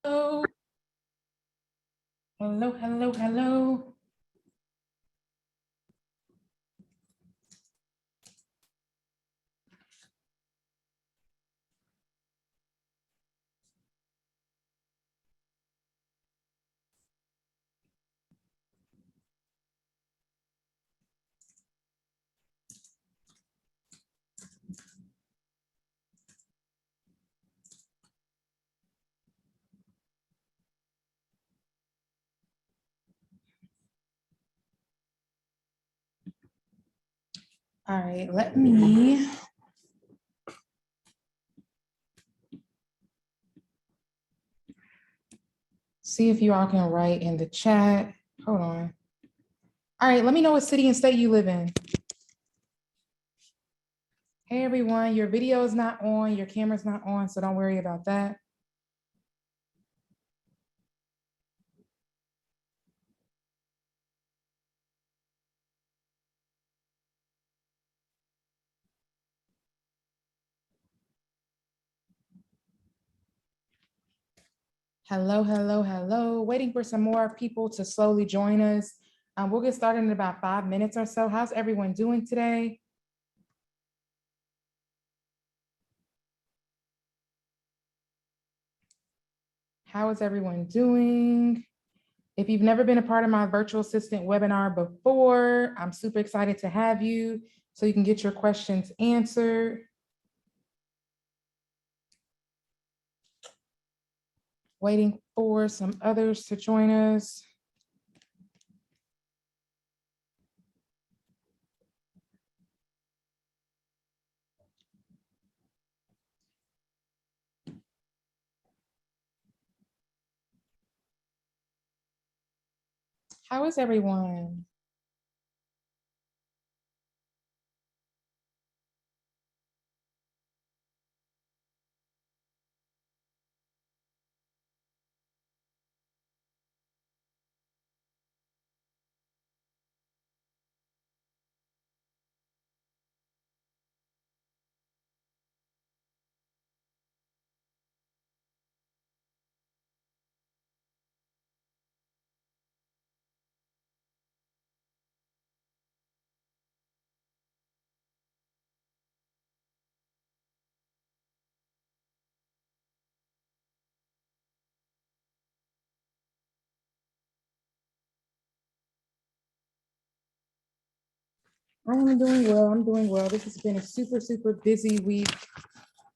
Hello. Hello, hello, hello. All right, let me see if you all can write in the chat. Hold on. All right, let me know what city and state you live in. Hey everyone, your video is not on, your camera's not on, so don't worry about that. Hello, hello, hello. Waiting for some more people to slowly join us. We'll get started in about 5 minutes or so. How's everyone doing today? How is everyone doing? If you've never been a part of my virtual assistant webinar before, I'm super excited to have you so you can get your questions answered. Waiting for some others to join us. How is everyone? I'm doing well. I'm doing well. This has been a super, super busy week.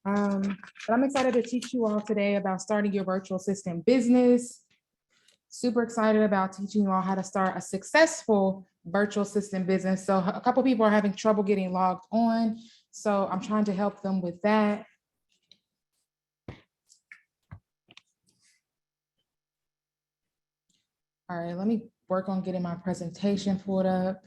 But I'm excited to teach you all today about starting your virtual assistant business. Super excited about teaching you all how to start a successful virtual assistant business. So a couple people are having trouble getting logged on. So I'm trying to help them with that. All right, let me work on getting my presentation pulled up.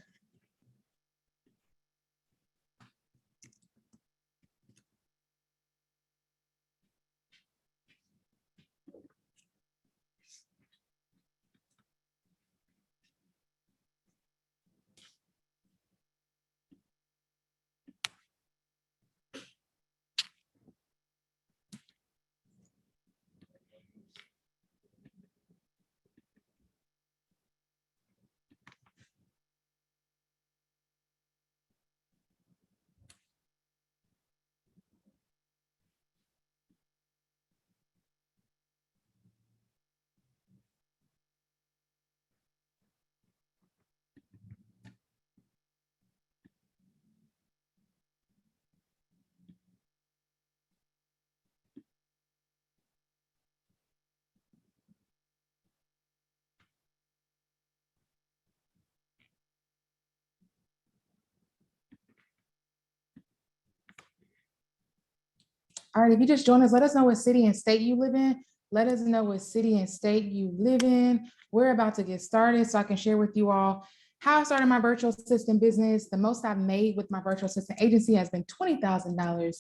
All right, if you just joined us, let us know what city and state you live in. Let us know what city and state you live in. We're about to get started so I can share with you all how I started my virtual assistant business. The most I've made with my virtual assistant agency has been $20,000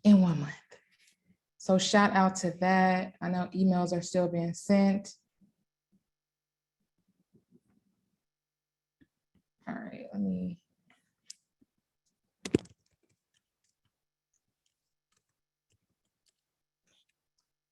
in 1 month. So shout out to that. I know emails are still being sent. All right, let me.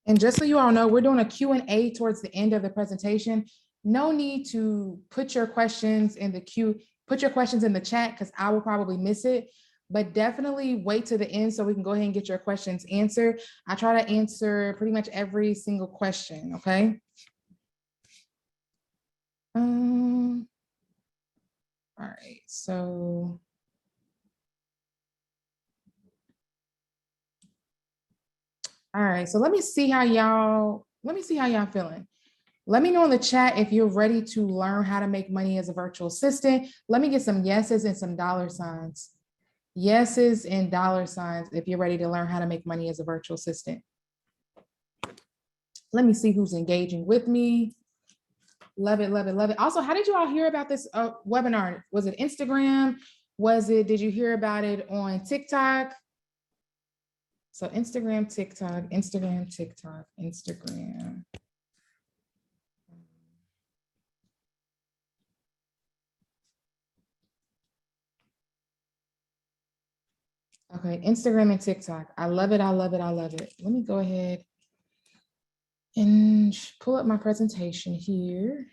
And just so you all know, we're doing a Q&A towards the end of the presentation. No need to put your questions in the queue, put your questions in the chat because I will probably miss it, but definitely wait to the end so we can go ahead and get your questions answered. I try to answer pretty much every single question, okay? All right, so. All right, so let me see how y'all feeling. Let me know in the chat if you're ready to learn how to make money as a virtual assistant. Let me get some yeses and some dollar signs. Yeses and dollar signs if you're ready to learn how to make money as a virtual assistant. Let me see who's engaging with me. Love it, love it, love it. Also, how did you all hear about this webinar? Was it Instagram? Did you hear about it on TikTok? So Instagram, TikTok, Instagram, TikTok, Instagram. Okay, Instagram and TikTok. I love it, I love it, I love it. Let me go ahead and pull up my presentation here.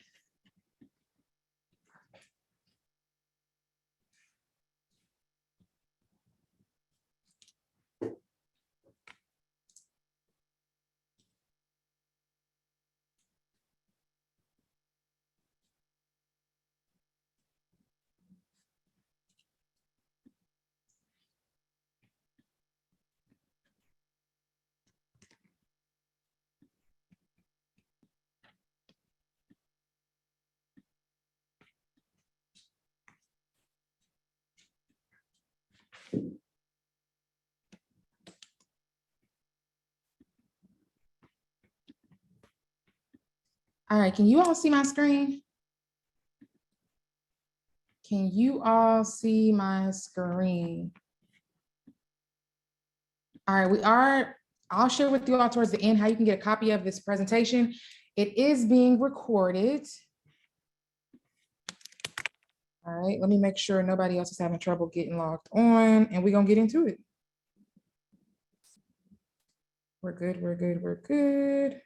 All right, can you all see my screen? Can you all see my screen? All right, I'll share with you all towards the end how you can get a copy of this presentation. It is being recorded. All right, let me make sure nobody else is having trouble getting logged on, and we're gonna get into it. We're good, we're good, we're good.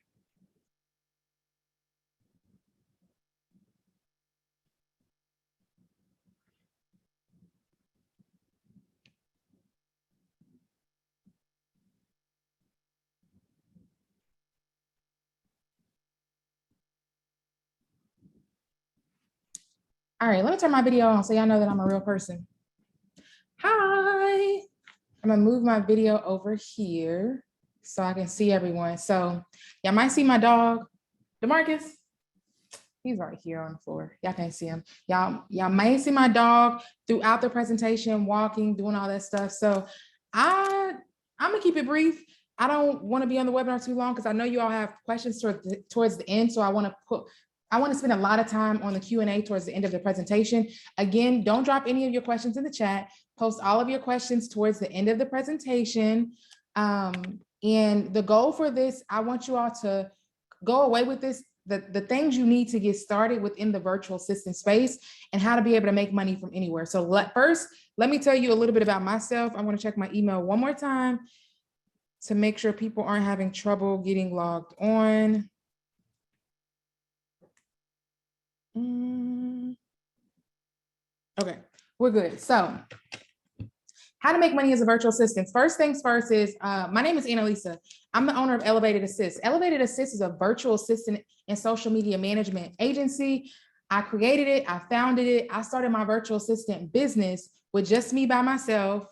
All right, let me turn my video on so y'all know that I'm a real person. Hi, I'm gonna move my video over here so I can see everyone. So y'all might see my dog, DeMarcus. He's right here on the floor. Y'all can't see him. Y'all may see my dog throughout the presentation, walking, doing all that stuff. So I'm gonna keep it brief. I don't want to be on the webinar too long because I know you all have questions towards the end. So I want to spend a lot of time on the Q&A towards the end of the presentation. Again, don't drop any of your questions in the chat. Post all of your questions towards the end of the presentation. And the goal for this, I want you all to go away with this, the things you need to get started within the virtual assistant space and how to be able to make money from anywhere. So first, let me tell you a little bit about myself. I'm going to check my email one more time to make sure people aren't having trouble getting logged on. Okay, we're good. So how to make money as a virtual assistant. First things first is, my name is Annalisa. I'm the owner of Elevated Assist. Elevated Assist is a virtual assistant and social media management agency. I created it, I founded it. I started my virtual assistant business with just me by myself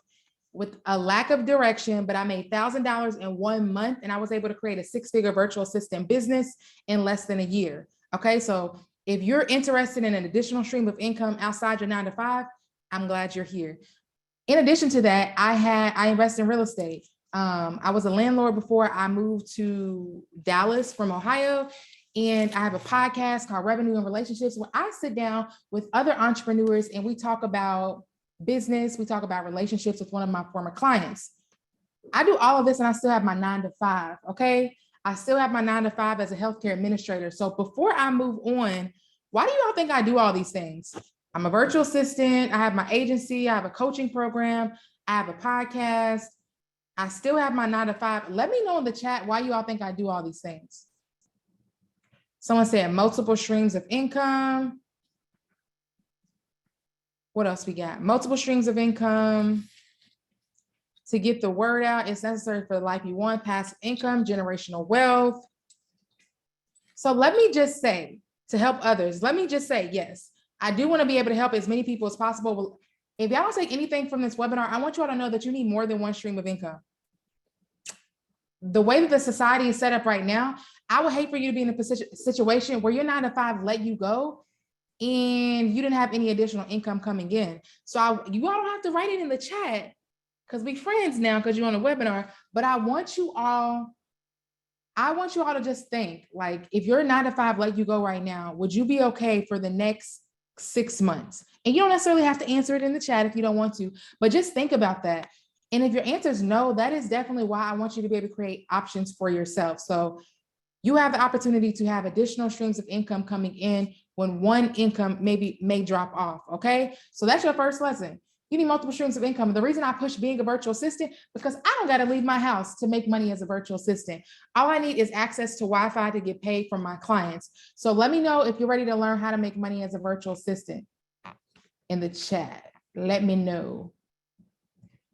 with a lack of direction, but I made $1,000 in 1 month and I was able to create a 6-figure virtual assistant business in less than a year. Okay, so if you're interested in an additional stream of income outside your 9-to-5, I'm glad you're here. In addition to that, I invest in real estate. I was a landlord before I moved to Dallas from Ohio. And I have a podcast called Revenue and Relationships where I sit down with other entrepreneurs and we talk about business. We talk about relationships with one of my former clients. I do all of this and I still have my 9-to-5. Okay. I still have my 9-to-5 as a healthcare administrator. So before I move on, why do you all think I do all these things? I'm a virtual assistant. I have my agency. I have a coaching program. I have a podcast. I still have my 9 to 5. Let me know in the chat why you all think I do all these things. Someone said multiple streams of income. What else we got? Multiple streams of income. To get the word out, it's necessary for the life you want, passive income, generational wealth. So let me just say, to help others, let me just say, yes, I do want to be able to help as many people as possible. If y'all don't take anything from this webinar, I want you all to know that you need more than one stream of income. The way that the society is set up right now, I would hate for you to be in a situation where your 9 to 5 let you go and you didn't have any additional income coming in. So you all don't have to write it in the chat because we friends now because you're on a webinar, but I want you all to just think, like, if your 9 to 5 let you go right now, would you be okay for the next 6 months? And you don't necessarily have to answer it in the chat if you don't want to, but just think about that. And if your answer is no, that is definitely why I want you to be able to create options for yourself. So you have the opportunity to have additional streams of income coming in when one income may drop off, okay? So that's your first lesson. You need multiple streams of income. The reason I push being a virtual assistant, because I don't got to leave my house to make money as a virtual assistant. All I need is access to Wi-Fi to get paid from my clients. So let me know if you're ready to learn how to make money as a virtual assistant in the chat. Let me know.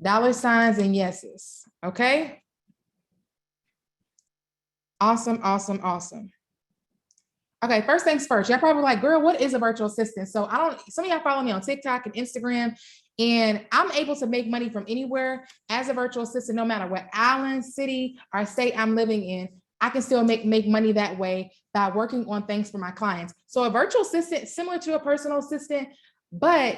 $signs and yeses, okay? Awesome, awesome, awesome. Okay, first things first. Y'all probably like, girl, what is a virtual assistant? So some of y'all follow me on TikTok and Instagram, and I'm able to make money from anywhere as a virtual assistant, no matter what island, city, or state I'm living in. I can still make money that way by working on things for my clients. So a virtual assistant, similar to a personal assistant, but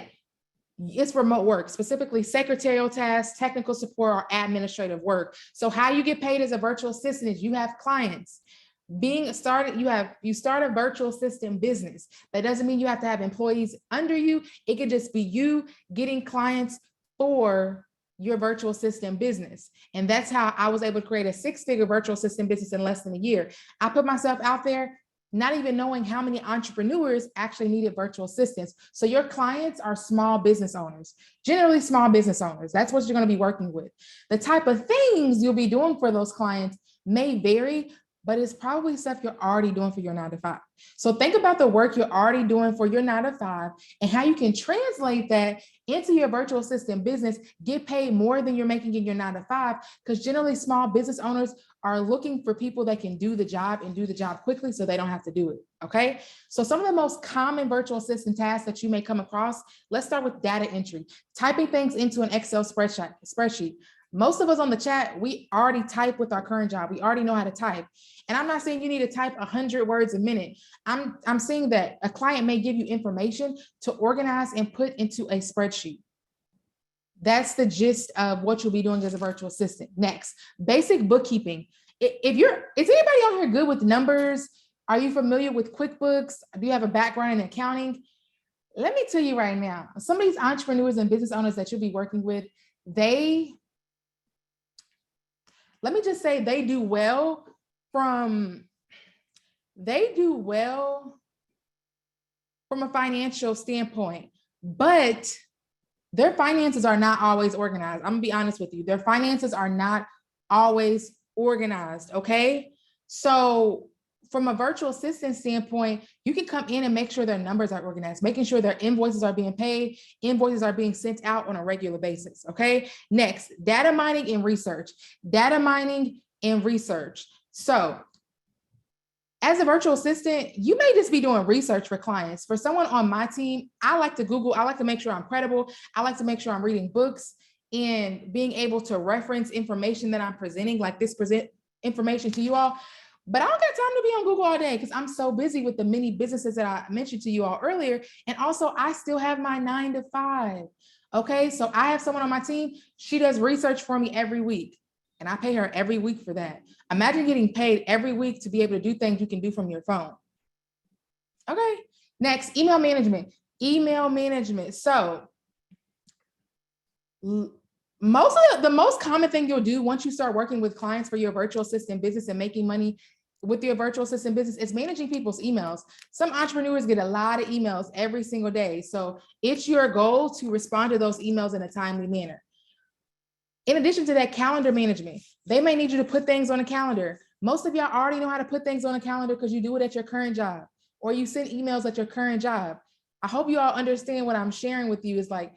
it's remote work, specifically secretarial tasks, technical support, or administrative work. So how you get paid as a virtual assistant is you have clients. You start a virtual assistant business. That doesn't mean you have to have employees under you. It could just be you getting clients for your virtual assistant business. And that's how I was able to create a 6-figure virtual assistant business in less than a year. I put myself out there not even knowing how many entrepreneurs actually needed virtual assistants. So your clients are small business owners, generally small business owners. That's what you're going to be working with. The type of things you'll be doing for those clients may vary, but it's probably stuff you're already doing for your 9 to 5. So think about the work you're already doing for your 9 to 5 and how you can translate that into your virtual assistant business, get paid more than you're making in your 9 to 5, because generally small business owners are looking for people that can do the job and do the job quickly so they don't have to do it, okay? So some of the most common virtual assistant tasks that you may come across, let's start with data entry, typing things into an Excel spreadsheet. Most of us on the chat, we already type with our current job. We already know how to type. And I'm not saying you need to type 100 words a minute. I'm saying that a client may give you information to organize and put into a spreadsheet. That's the gist of what you'll be doing as a virtual assistant. Next, basic bookkeeping. Is anybody out here good with numbers? Are you familiar with QuickBooks? Do you have a background in accounting? Let me tell you right now, some of these entrepreneurs and business owners that you'll be working with, let me just say they do well from a financial standpoint, but their finances are not always organized. I'm gonna be honest with you. Their finances are not always organized, okay? So from a virtual assistant standpoint, you can come in and make sure their numbers are organized, making sure their invoices are being paid, invoices are being sent out on a regular basis, okay? Next, data mining and research. So as a virtual assistant, you may just be doing research for clients. For someone on my team, I like to Google, I like to make sure I'm credible. I like to make sure I'm reading books and being able to reference information that I'm presenting, like this information to you all. But I don't got time to be on Google all day because I'm so busy with the many businesses that I mentioned to you all earlier. And also I still have my 9 to 5. Okay, so I have someone on my team, she does research for me every week. And I pay her every week for that. Imagine getting paid every week to be able to do things you can do from your phone. Okay, next, email management. So the most common thing you'll do once you start working with clients for your virtual assistant business and making money with your virtual assistant business is managing people's emails. Some entrepreneurs get a lot of emails every single day. So it's your goal to respond to those emails in a timely manner. In addition to that, calendar management. They may need you to put things on a calendar. Most of y'all already know how to put things on a calendar because you do it at your current job, or you send emails at your current job. I hope you all understand what I'm sharing with you is like,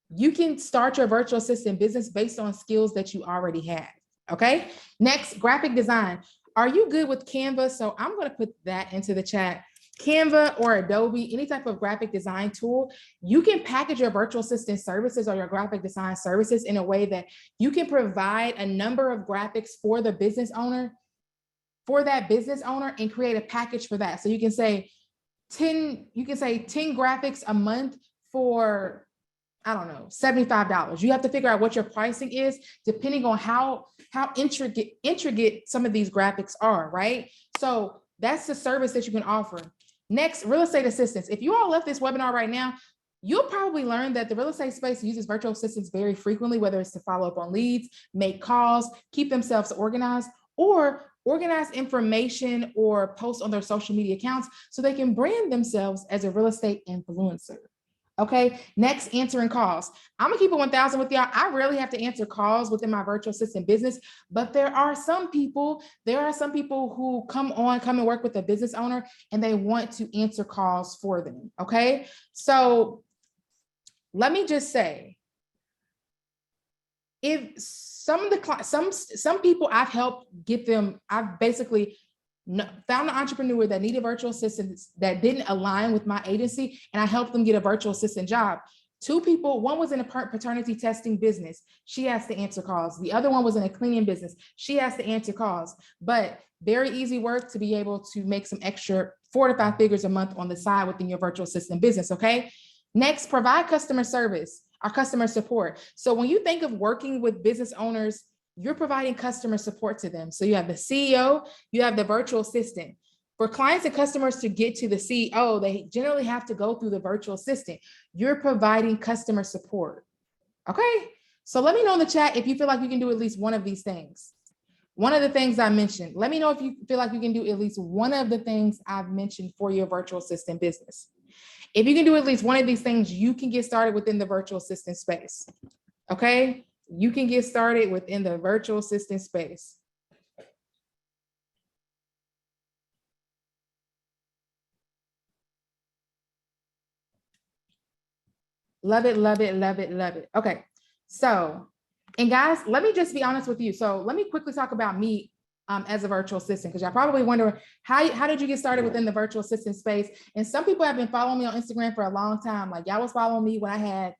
you can start your virtual assistant business based on skills that you already have. Okay. Next, graphic design. Are you good with Canva? So I'm going to put that into the chat. Canva or Adobe, any type of graphic design tool, you can package your virtual assistant services or your graphic design services in a way that you can provide a number of graphics for the business owner, for that business owner, and create a package for that. So you can say 10 graphics a month for, I don't know, $75. You have to figure out what your pricing is depending on how intricate some of these graphics are, right? So that's the service that you can offer. Next, real estate assistants. If you all left this webinar right now, you'll probably learn that the real estate space uses virtual assistants very frequently, whether it's to follow up on leads, make calls, keep themselves organized, or organize information or post on their social media accounts so they can brand themselves as a real estate influencer. Okay, next, answering calls. I'm gonna keep it 1,000 with y'all. I rarely have to answer calls within my virtual assistant business, but there are some people who come and work with a business owner and they want to answer calls for them. Okay, so let me just say, if some people I've helped get them, I've basically found an entrepreneur that needed virtual assistants that didn't align with my agency, and I helped them get a virtual assistant job. 2 people, one was in a paternity testing business. She has to answer calls. The other one was in a cleaning business. She has to answer calls, but very easy work to be able to make some extra 4 to 5 figures a month on the side within your virtual assistant business, okay? Next, provide customer service or customer support. So when you think of working with business owners, you're providing customer support to them. So you have the CEO, you have the virtual assistant. For clients and customers to get to the CEO, they generally have to go through the virtual assistant. You're providing customer support. Okay. So let me know in the chat if you feel like you can do at least one of these things. One of the things I mentioned, let me know if you feel like you can do at least one of the things I've mentioned for your virtual assistant business. If you can do at least one of these things, you can get started within the virtual assistant space. Okay. You can get started within the virtual assistant space. Love it, love it, love it, love it. Okay, so, and guys, let me just be honest with you. So let me quickly talk about me as a virtual assistant, because y'all probably wonder, how did you get started within the virtual assistant space? And some people have been following me on Instagram for a long time. Like y'all was following me when I had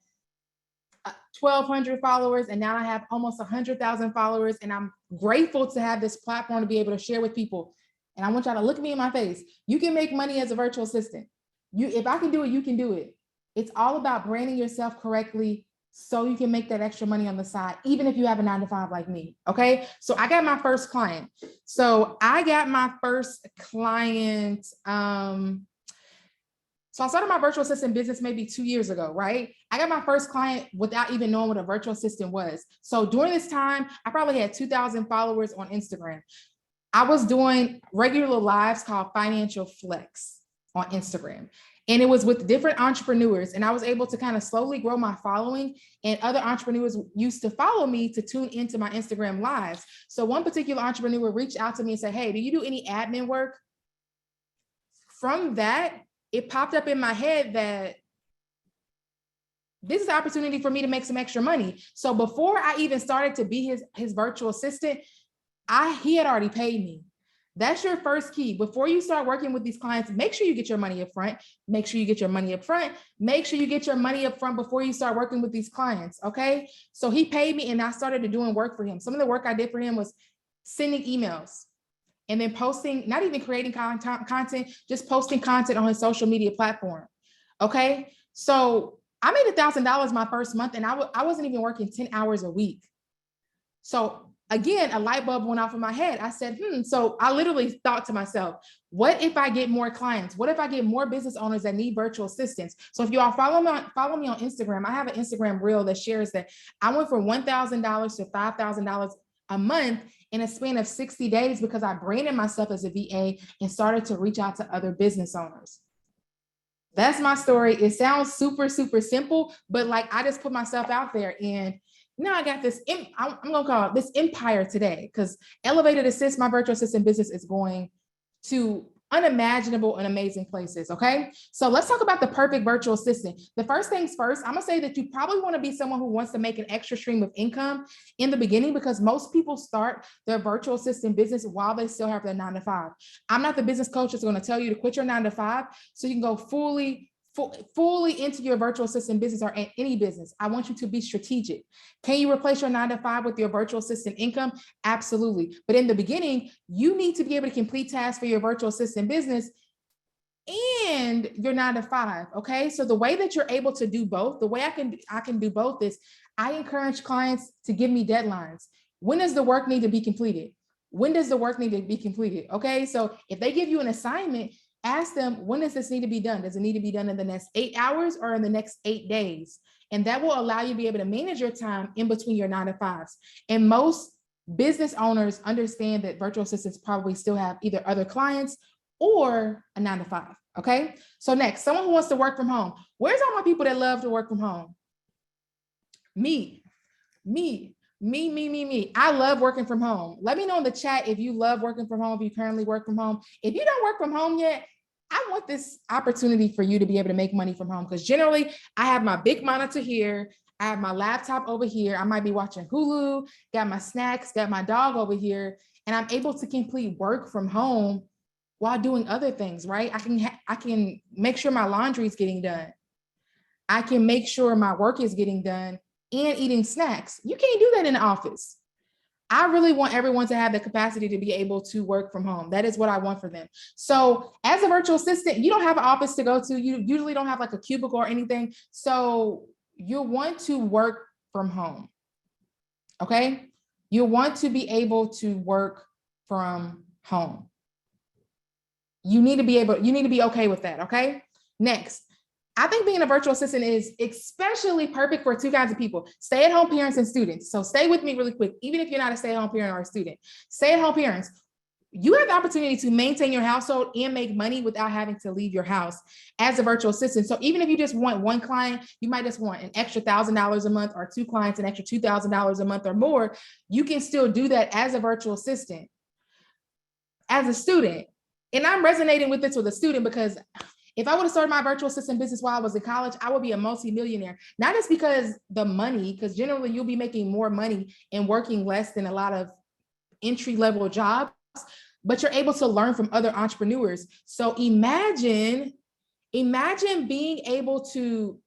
1,200 followers, and now I have almost 100,000 followers, and I'm grateful to have this platform to be able to share with people. And I want y'all to look at me in my face. You can make money as a virtual assistant. If I can do it, you can do it. It's all about branding yourself correctly so you can make that extra money on the side, even if you have a 9-to-5 like me, okay? So I got my first client. So I got my first client, so I started my virtual assistant business maybe 2 years ago, right? I got my first client without even knowing what a virtual assistant was. So during this time, I probably had 2,000 followers on Instagram. I was doing regular lives called Financial Flex on Instagram. And it was with different entrepreneurs. And I was able to kind of slowly grow my following. And other entrepreneurs used to follow me to tune into my Instagram lives. So one particular entrepreneur reached out to me and said, hey, do you do any admin work? From that, it popped up in my head that this is an opportunity for me to make some extra money. So before I even started to be his virtual assistant, he had already paid me. That's your first key. Before you start working with these clients, make sure you get your money up front. Make sure you get your money up front. Make sure you get your money up front before you start working with these clients, okay? So he paid me and I started doing work for him. Some of the work I did for him was sending emails and then posting, not even creating content, just posting content on his social media platform, okay? So I made $1,000 my first month and I wasn't even working 10 hours a week. So again, a light bulb went off in my head. I said, so I literally thought to myself, what if I get more clients? What if I get more business owners that need virtual assistants? So if you all follow me on Instagram, I have an Instagram reel that shares that I went from $1,000 to $5,000 a month in a span of 60 days because I branded myself as a VA and started to reach out to other business owners. That's my story. It sounds super, super simple, but like I just put myself out there and now I got this, I'm gonna call it this empire today, because Elevated Assist, my virtual assistant business, is going to unimaginable and amazing places. Okay. So let's talk about the perfect virtual assistant. The first things first, I'm gonna say that you probably want to be someone who wants to make an extra stream of income in the beginning, because most people start their virtual assistant business while they still have their 9 to 5. I'm not the business coach that's going to tell you to quit your 9 to 5 so you can go fully into your virtual assistant business or any business. I want you to be strategic. Can you replace your 9 to 5 with your virtual assistant income? Absolutely. But in the beginning, you need to be able to complete tasks for your virtual assistant business and your 9 to 5. Okay. So the way that you're able to do both, the way I can do both is I encourage clients to give me deadlines. When does the work need to be completed? When does the work need to be completed? Okay. So if they give you an assignment, ask them, when does this need to be done? Does it need to be done in the next 8 hours or in the next 8 days? And that will allow you to be able to manage your time in between your 9 to 5s. And most business owners understand that virtual assistants probably still have either other clients or a 9 to 5. Okay. So next, someone who wants to work from home. Where's all my people that love to work from home? Me. I love working from home. Let me know in the chat if you love working from home, if you currently work from home. If you don't work from home yet, I want this opportunity for you to be able to make money from home, because generally I have my big monitor here. I have my laptop over here. I might be watching Hulu, got my snacks, got my dog over here, and I'm able to complete work from home while doing other things, right? I can make sure my laundry is getting done. I can make sure my work is getting done and eating snacks. You can't do that in the office. I really want everyone to have the capacity to be able to work from home. That is what I want for them. So as a virtual assistant, you don't have an office to go to. You usually don't have like a cubicle or anything. So you want to work from home. Okay. You want to be able to work from home. You need to be okay with that. Okay. Next, I think being a virtual assistant is especially perfect for two kinds of people: stay-at-home parents and students. So stay with me really quick. Even if you're not a stay-at-home parent or a student, stay-at-home parents, you have the opportunity to maintain your household and make money without having to leave your house as a virtual assistant. So even if you just want one client, you might just want an extra $1,000 a month, or two clients, an extra $2,000 a month or more. You can still do that as a virtual assistant. As a student, and I'm resonating with this with a student, because if I would have started my virtual assistant business while I was in college, I would be a multi-millionaire. Not just because the money, because generally you'll be making more money and working less than a lot of entry-level jobs, but you're able to learn from other entrepreneurs. So imagine being able to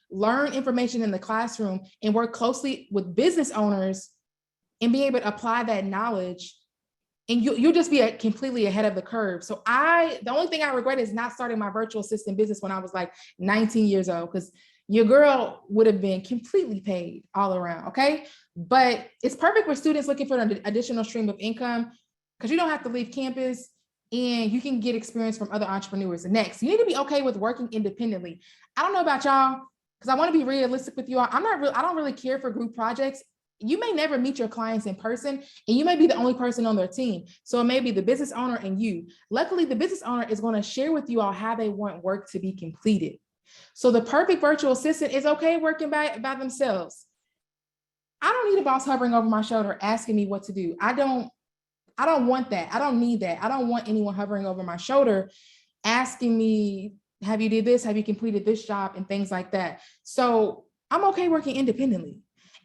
learn information in the classroom and work closely with business owners and be able to apply that knowledge, and you'll just be completely ahead of the curve. So the only thing I regret is not starting my virtual assistant business when I was like 19 years old, because your girl would have been completely paid all around. Okay. But it's perfect for students looking for an additional stream of income, because you don't have to leave campus and you can get experience from other entrepreneurs. And next, you need to be okay with working independently. I don't know about y'all, because I want to be realistic with you all. I don't really care for group projects. You may never meet your clients in person, and you may be the only person on their team. So it may be the business owner and you. Luckily, the business owner is going to share with you all how they want work to be completed. So the perfect virtual assistant is okay working by themselves. I don't need a boss hovering over my shoulder asking me what to do. I don't want that. I don't need that. I don't want anyone hovering over my shoulder asking me, have you did this? Have you completed this job? And things like that. So I'm okay working independently.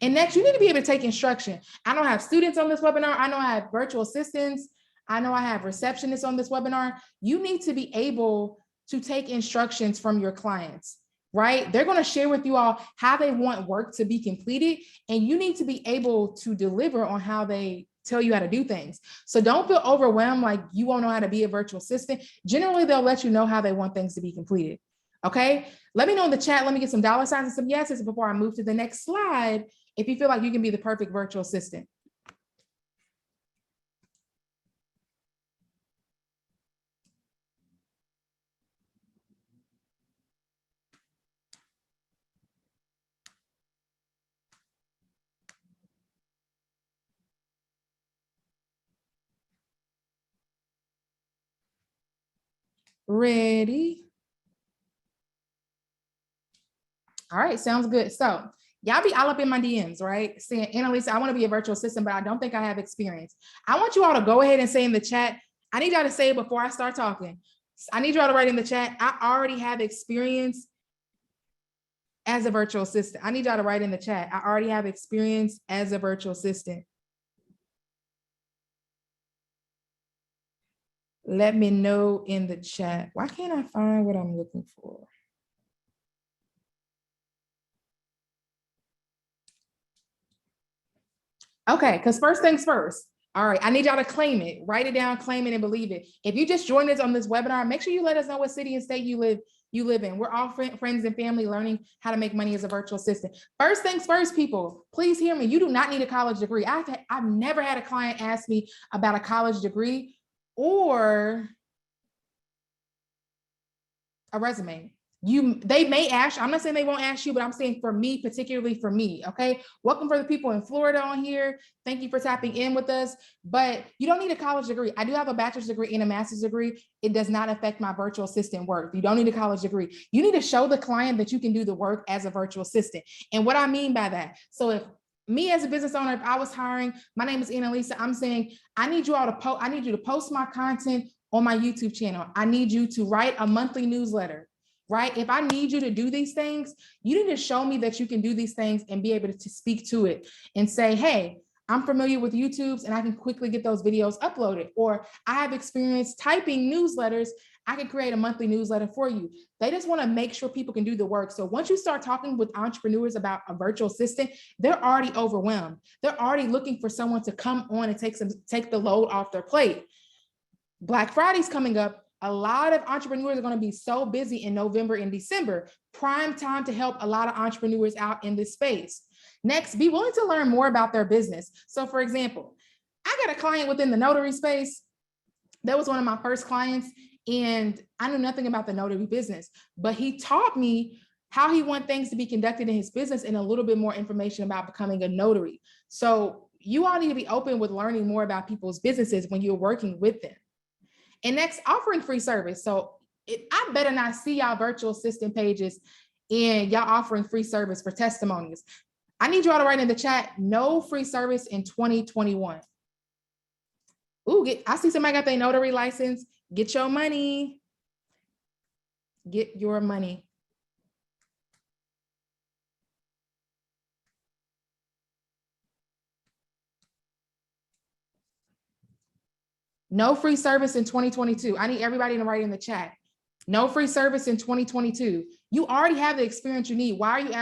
And next, you need to be able to take instruction. I don't have students on this webinar. I know I have virtual assistants. I know I have receptionists on this webinar. You need to be able to take instructions from your clients, right? They're going to share with you all how they want work to be completed, and you need to be able to deliver on how they tell you how to do things. So don't feel overwhelmed like you won't know how to be a virtual assistant. Generally, they'll let you know how they want things to be completed. Okay. Let me know in the chat. Let me get some dollar signs and some yeses before I move to the next slide, if you feel like you can be the perfect virtual assistant. Ready? All right, sounds good. So Y'all be all up in my DMs, right? Saying, Annalisa, I want to be a virtual assistant, but I don't think I have experience. I want you all to go ahead and say in the chat, I need y'all to say it before I start talking. I need y'all to write in the chat, I already have experience as a virtual assistant. I need y'all to write in the chat, I already have experience as a virtual assistant. Let me know in the chat. Why can't I find what I'm looking for? Okay, because first things first. All right, I need y'all to claim it. Write it down, claim it, and believe it. If you just joined us on this webinar, make sure you let us know what city and state you live in. We're all friends and family learning how to make money as a virtual assistant. First things first, people, please hear me. You do not need a college degree. I've never had a client ask me about a college degree or a resume. They may ask, I'm not saying they won't ask you, but I'm saying for me, particularly for me, okay? Welcome for the people in Florida on here. Thank you for tapping in with us, but you don't need a college degree. I do have a bachelor's degree and a master's degree. It does not affect my virtual assistant work. You don't need a college degree. You need to show the client that you can do the work as a virtual assistant. And what I mean by that, so if me as a business owner, if I was hiring, my name is Annalisa, I'm saying, I need you all to post, I need you to post my content on my YouTube channel. I need you to write a monthly newsletter, right? If I need you to do these things, you need to show me that you can do these things and be able to speak to it and say, hey, I'm familiar with YouTube's and I can quickly get those videos uploaded, or I have experience typing newsletters. I can create a monthly newsletter for you. They just want to make sure people can do the work. So once you start talking with entrepreneurs about a virtual assistant, they're already overwhelmed. They're already looking for someone to come on and take the load off their plate. Black Friday's coming up. A lot of entrepreneurs are going to be so busy in November and December, prime time to help a lot of entrepreneurs out in this space. Next, be willing to learn more about their business. So for example, I got a client within the notary space. That was one of my first clients, and I knew nothing about the notary business, but he taught me how he wants things to be conducted in his business and a little bit more information about becoming a notary. So you all need to be open with learning more about people's businesses when you're working with them. And next, offering free service. So I better not see y'all virtual assistant pages and y'all offering free service for testimonials. I need y'all to write in the chat, no free service in 2021. Ooh, I see somebody got their notary license. Get your money. Get your money. No free service in 2022. I need everybody to write in the chat. No free service in 2022. You already have the experience you need. Why are you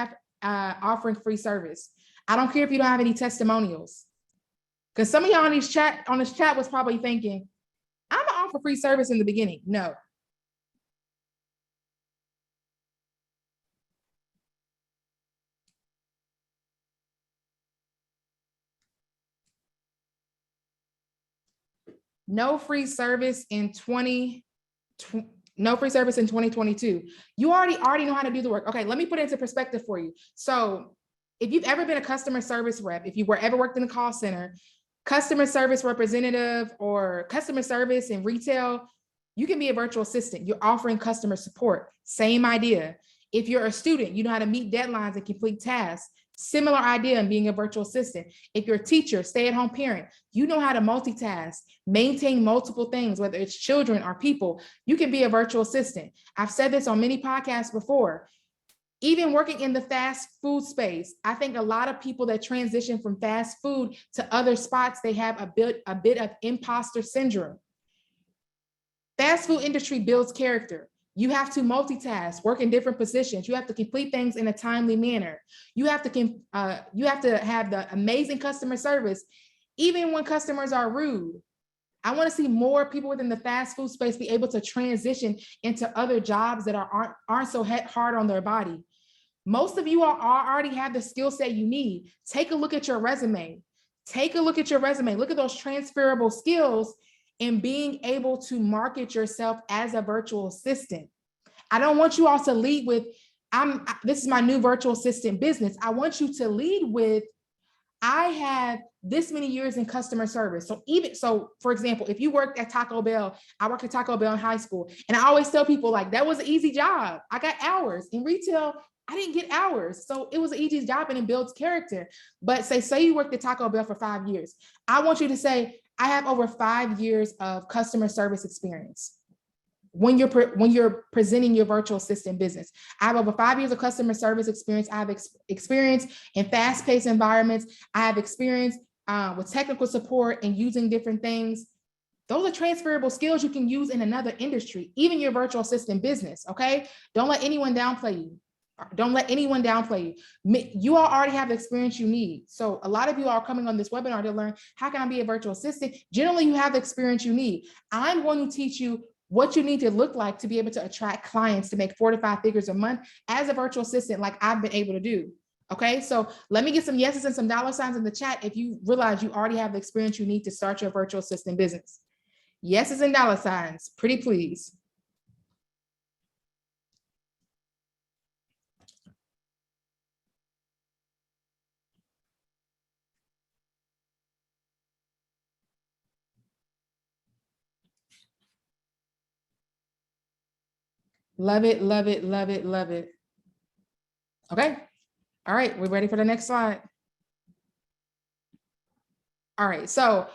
offering free service? I don't care if you don't have any testimonials. Because some of y'all on this chat was probably thinking, I'm gonna offer free service in the beginning. No. No free service in 2022. You already know how to do the work. Okay, let me put it into perspective for you. So if you've ever been a customer service rep, if you ever worked in a call center, customer service representative, or customer service in retail, you can be a virtual assistant. You're offering customer support. Same idea. If you're a student, you know how to meet deadlines and complete tasks. Similar idea in being a virtual assistant. If you're a teacher, stay-at-home parent, you know how to multitask, maintain multiple things, whether it's children or people, you can be a virtual assistant. I've said this on many podcasts before. Even working in the fast food space, I think a lot of people that transition from fast food to other spots, they have a bit of imposter syndrome. Fast food industry builds character. You have to multitask, work in different positions. You have to complete things in a timely manner. You have to have the amazing customer service, even when customers are rude. I want to see more people within the fast food space be able to transition into other jobs that aren't so hard on their body. Most of you already have the skill set you need. Take a look at your resume. Take a look at your resume. Look at those transferable skills and being able to market yourself as a virtual assistant. I don't want you all to lead with, this is my new virtual assistant business. I want you to lead with, I have this many years in customer service. So for example, if you worked at Taco Bell, I worked at Taco Bell in high school, and I always tell people, like, that was an easy job. I got hours. In retail, I didn't get hours. So it was an easy job and it builds character. But say you worked at Taco Bell for 5 years. I want you to say, I have over 5 years of customer service experience. When you're presenting your virtual assistant business, I have over 5 years of customer service experience. I have experience in fast-paced environments. I have experience with technical support and using different things. Those are transferable skills you can use in another industry, even your virtual assistant business. Okay, don't let anyone downplay you. Don't let anyone downplay you. You all already have the experience you need. So a lot of you are coming on this webinar to learn, how can I be a virtual assistant? Generally, you have the experience you need. I'm going to teach you what you need to look like to be able to attract clients to make 4 to 5 figures a month as a virtual assistant, like I've been able to do. Okay, so let me get some yeses and some dollar signs in the chat if you realize you already have the experience you need to start your virtual assistant business. Yeses and dollar signs, pretty please. Love it, love it, love it, love it. Okay, all right, we're ready for the next slide. All right, so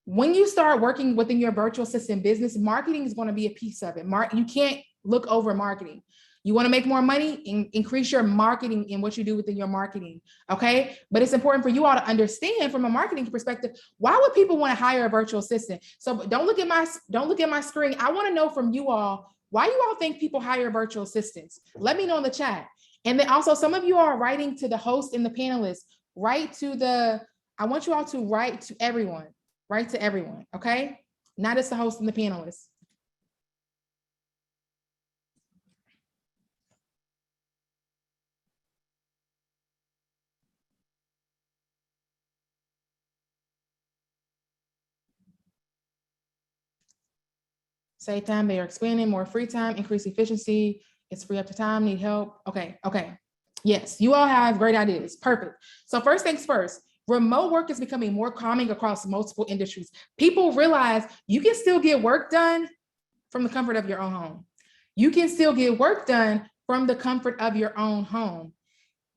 when you start working within your virtual assistant business, marketing is going to be a piece of it. You can't look over marketing. You want to make more money, increase your marketing in what you do within your marketing. Okay. But it's important for you all to understand from a marketing perspective, why would people want to hire a virtual assistant? So don't look at my screen. I want to know from you all, why you all think people hire virtual assistants? Let me know in the chat. And then also some of you are writing to the host and the panelists, I want you all to write to everyone. Write to everyone, okay? Not just the host and the panelists. Save time, they are expanding, more free time, increase efficiency, it's free up to time, need help. Okay. Yes, you all have great ideas, perfect. So first things first, remote work is becoming more common across multiple industries. People realize you can still get work done from the comfort of your own home. You can still get work done from the comfort of your own home.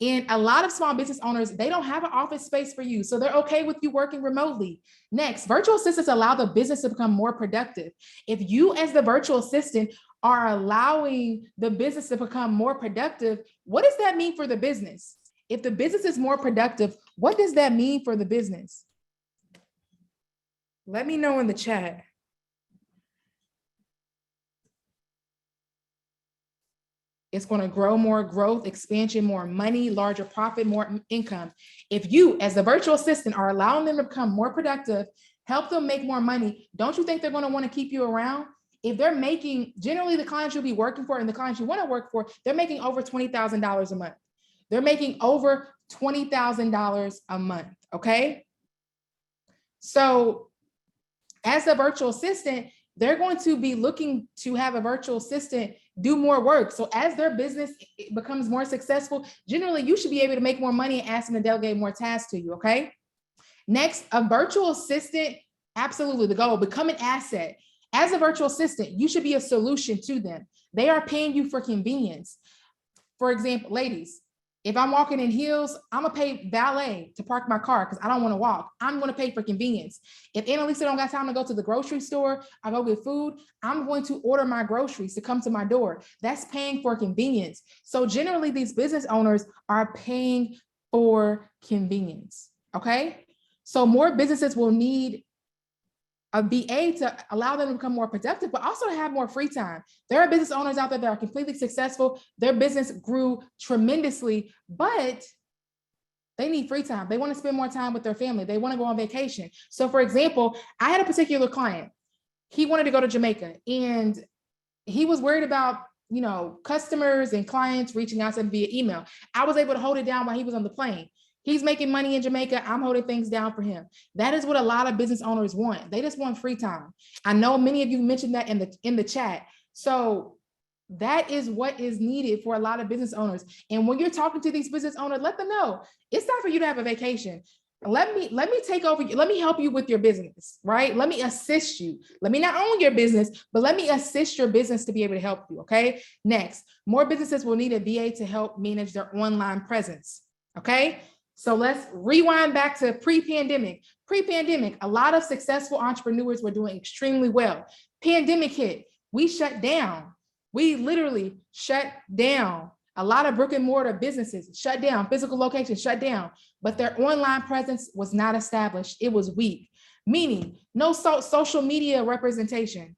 And a lot of small business owners, they don't have an office space for you. So they're okay with you working remotely. Next, virtual assistants allow the business to become more productive. If you as the virtual assistant are allowing the business to become more productive, what does that mean for the business? If the business is more productive, what does that mean for the business? Let me know in the chat. It's going to grow more growth, expansion, more money, larger profit, more income. If you, as the virtual assistant, are allowing them to become more productive, help them make more money, don't you think they're going to want to keep you around? If they're making, generally the clients you'll be working for and the clients you want to work for, they're making over $20,000 a month. They're making over $20,000 a month, okay? So as a virtual assistant, they're going to be looking to have a virtual assistant do more work. So as their business becomes more successful, generally you should be able to make more money and ask them to delegate more tasks to you, okay? Next, a virtual assistant, absolutely the goal, become an asset. As a virtual assistant, you should be a solution to them. They are paying you for convenience. For example, ladies, if I'm walking in heels, I'm gonna pay valet to park my car because I don't want to walk. I'm gonna pay for convenience. If Annalisa don't got time to go to the grocery store, I go get food, I'm going to order my groceries to come to my door. That's paying for convenience. So generally these business owners are paying for convenience, okay? So more businesses will need a VA to allow them to become more productive, but also to have more free time. There are business owners out there that are completely successful. Their business grew tremendously, but they need free time. They want to spend more time with their family. They want to go on vacation. So for example, I had a particular client. He wanted to go to Jamaica and he was worried about, customers and clients reaching out to him via email. I was able to hold it down while he was on the plane. He's making money in Jamaica. I'm holding things down for him. That is what a lot of business owners want. They just want free time. I know many of you mentioned that in the chat. So that is what is needed for a lot of business owners. And when you're talking to these business owners, let them know it's time for you to have a vacation. let me take over. Let me help you with your business, right? Let me assist you. Let me not own your business, but let me assist your business to be able to help you. Okay. Next, more businesses will need a VA to help manage their online presence. Okay. So let's rewind back to pre-pandemic. Pre-pandemic, a lot of successful entrepreneurs were doing extremely well. Pandemic hit, we shut down. We literally shut down. A lot of brick and mortar businesses shut down, physical locations shut down, but their online presence was not established. It was weak, meaning no social media representation.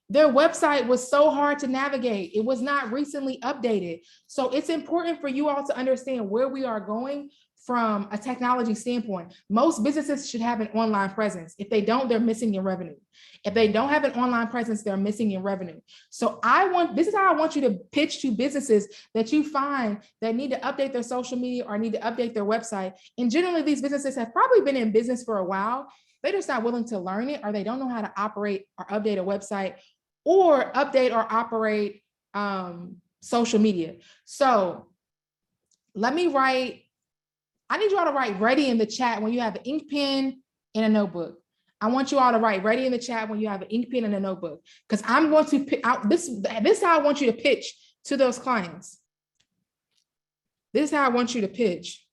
Their website was so hard to navigate. It was not recently updated. So it's important for you all to understand where we are going from a technology standpoint. Most businesses should have an online presence. If they don't, they're missing in revenue. If they don't have an online presence, they're missing in revenue. So this is how I want you to pitch to businesses that you find that need to update their social media or need to update their website. And generally, these businesses have probably been in business for a while. They're just not willing to learn it, or they don't know how to operate or update a website or update or operate social media. So I need you all to write ready in the chat when you have an ink pen and a notebook. I want you all to write ready in the chat when you have an ink pen and a notebook, because I'm going to pick out this is how I want you to pitch to those clients. This is how I want you to pitch.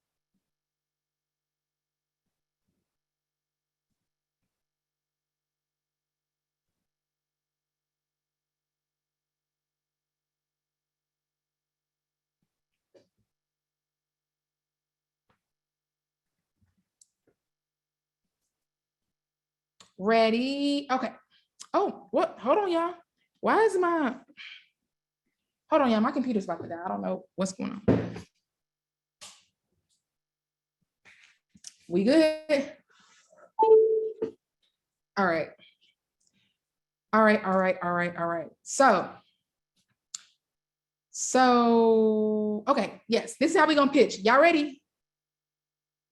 Ready? Okay. Oh, what? Hold on, y'all. Why is hold on, y'all. My computer's about to die. I don't know what's going on. We good? All right. All right. So, okay. Yes, this is how we're going to pitch. Y'all ready?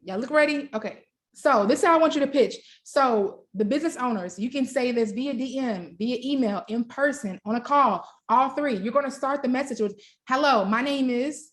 Y'all look ready? Okay. So this is how I want you to pitch. So the business owners, you can say this via DM, via email, in person, on a call, all three. You're going to start the message with, hello, my name is,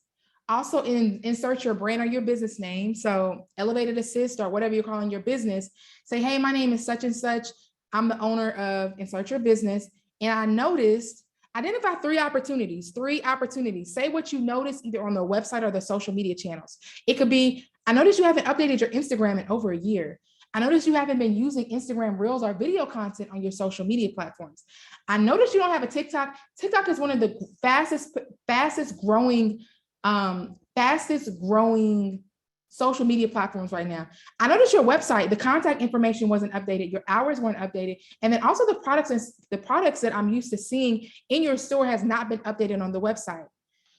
also insert your brand or your business name. So Elevated Assist or whatever you're calling your business. Say, hey, my name is such and such. I'm the owner of insert your business. And I noticed, identify three opportunities. Say what you noticed either on the website or the social media channels. It could be, I noticed you haven't updated your Instagram in over a year. I noticed you haven't been using Instagram Reels or video content on your social media platforms. I noticed you don't have a TikTok. TikTok is one of the fastest growing social media platforms right now. I noticed your website, the contact information wasn't updated, your hours weren't updated, and then also the products that I'm used to seeing in your store has not been updated on the website.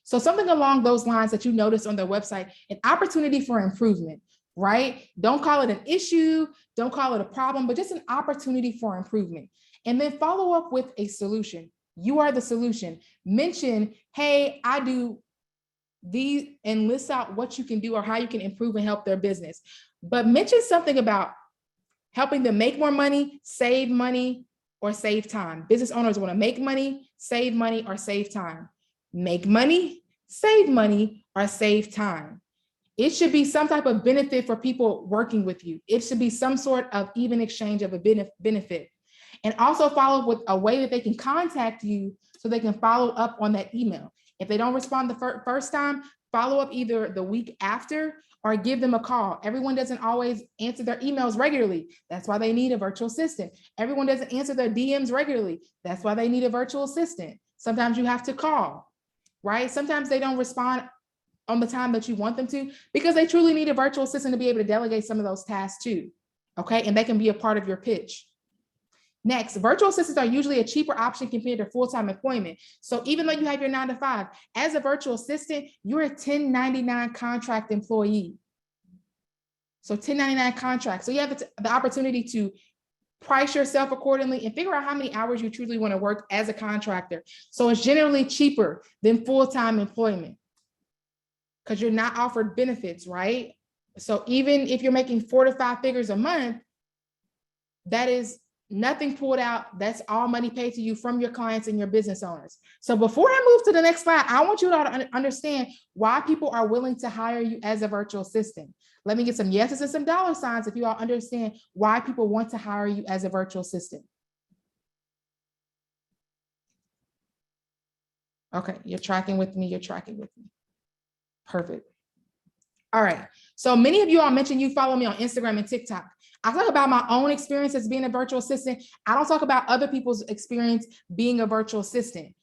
So something along those lines that you noticed on their website, an opportunity for improvement, right? Don't call it an issue, don't call it a problem, but just an opportunity for improvement. And then follow up with a solution. You are the solution. Mention, hey, I do these, and list out what you can do or how you can improve and help their business. But mention something about helping them make more money, or save time. Business owners want to make money, save money, or save time. Make money, save money, or save time. It should be some type of benefit for people working with you. It should be some sort of even exchange of a benefit. And also follow up with a way that they can contact you so they can follow up on that email. If they don't respond the first time, follow up either the week after or give them a call. Everyone doesn't always answer their emails regularly. That's why they need a virtual assistant. Everyone doesn't answer their DMs regularly. That's why they need a virtual assistant. Sometimes you have to call, right? Sometimes they don't respond on the time that you want them to because they truly need a virtual assistant to be able to delegate some of those tasks too, okay? And they can be a part of your pitch. Next, virtual assistants are usually a cheaper option compared to full-time employment. So even though you have your 9-to-5, as a virtual assistant, you're a 1099 contract employee. So 1099 contract. So you have the opportunity to price yourself accordingly and figure out how many hours you truly want to work as a contractor. So it's generally cheaper than full-time employment because you're not offered benefits, right? So even if you're making 4 to 5 figures a month, that is nothing pulled out. That's all money paid to you from your clients and your business owners. So before I move to the next slide, I want you to understand why people are willing to hire you as a virtual assistant. Let me get some yeses and some dollar signs if you all understand why people want to hire you as a virtual assistant. Okay, you're tracking with me. You're tracking with me. Perfect. All right. So many of you all mentioned you follow me on Instagram and TikTok. I talk about my own experience as being a virtual assistant. I don't talk about other people's experience being a virtual assistant.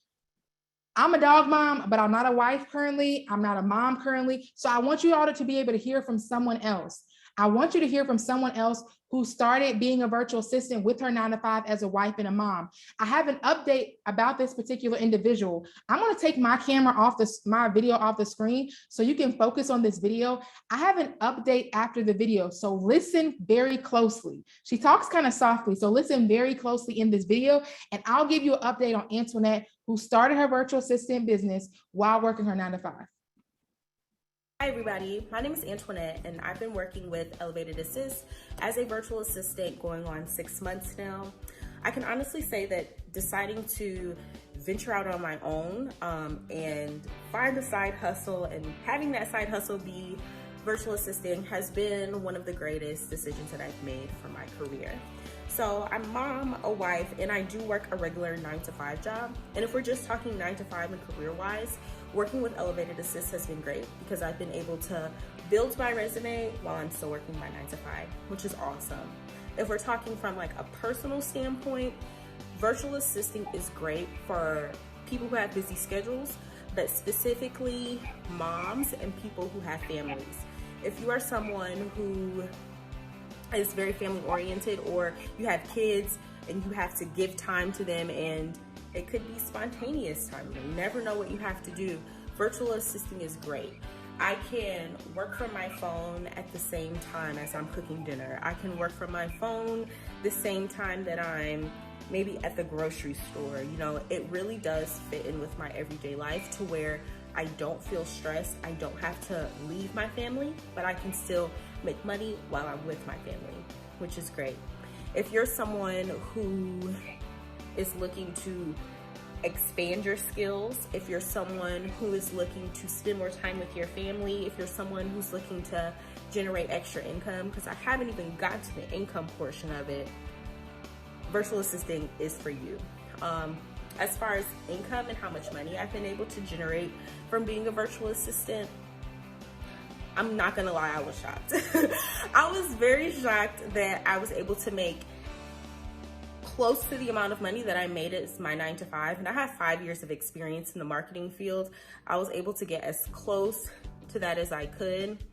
I'm a dog mom, but I'm not a wife currently. I'm not a mom currently. So I want you all to be able to hear from someone else. I want you to hear from someone else who started being a virtual assistant with her 9-to-5 as a wife and a mom. I have an update about this particular individual. I'm going to take my camera off my video off the screen so you can focus on this video. I have an update after the video, so listen very closely. She talks kind of softly, so listen very closely in this video, and I'll give you an update on Antoinette, who started her virtual assistant business while working her 9-to-5. Hi everybody, my name is Antoinette and I've been working with Elevated Assist as a virtual assistant going on 6 months now. I can honestly say that deciding to venture out on my own and find a side hustle and having that side hustle be virtual assisting has been one of the greatest decisions that I've made for my career. So I'm a mom, a wife, and I do work a regular 9-to-5 job. And if we're just talking 9-to-5 and career-wise, working with Elevated Assist has been great because I've been able to build my resume while I'm still working my 9-to-5, which is awesome. If we're talking from like a personal standpoint, virtual assisting is great for people who have busy schedules, but specifically moms and people who have families. If you are someone who is very family oriented, or you have kids and you have to give time to them and it could be spontaneous time, you never know what you have to do, virtual assisting is great. I can work from my phone at the same time as I'm cooking dinner. I can work from my phone the same time that I'm maybe at the grocery store. You know, it really does fit in with my everyday life to where I don't feel stressed. I don't have to leave my family, but I can still make money while I'm with my family, which is great. If you're someone who is looking to expand your skills, if you're someone who is looking to spend more time with your family, if you're someone who's looking to generate extra income, because I haven't even got to the income portion of it, virtual assisting is for you. As far as income and how much money I've been able to generate from being a virtual assistant, I'm not gonna lie, I was shocked. I was very shocked that I was able to make close to the amount of money that I made as my 9-to-5, and I have 5 years of experience in the marketing field. I was able to get as close to that as I could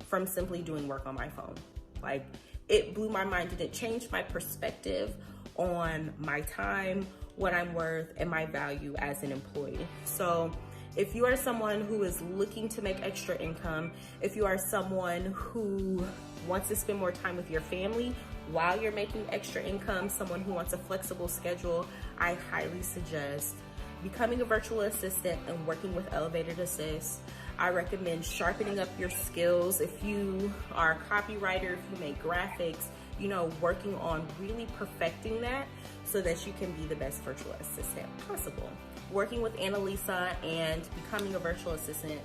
from simply doing work on my phone. Like, it blew my mind and it changed my perspective on my time, what I'm worth, and my value as an employee. So if you are someone who is looking to make extra income, if you are someone who wants to spend more time with your family while you're making extra income, someone who wants a flexible schedule, I highly suggest becoming a virtual assistant and working with Elevated Assist. I recommend sharpening up your skills. If you are a copywriter, if you make graphics, you know, working on really perfecting that so that you can be the best virtual assistant possible. Working with Annalisa and becoming a virtual assistant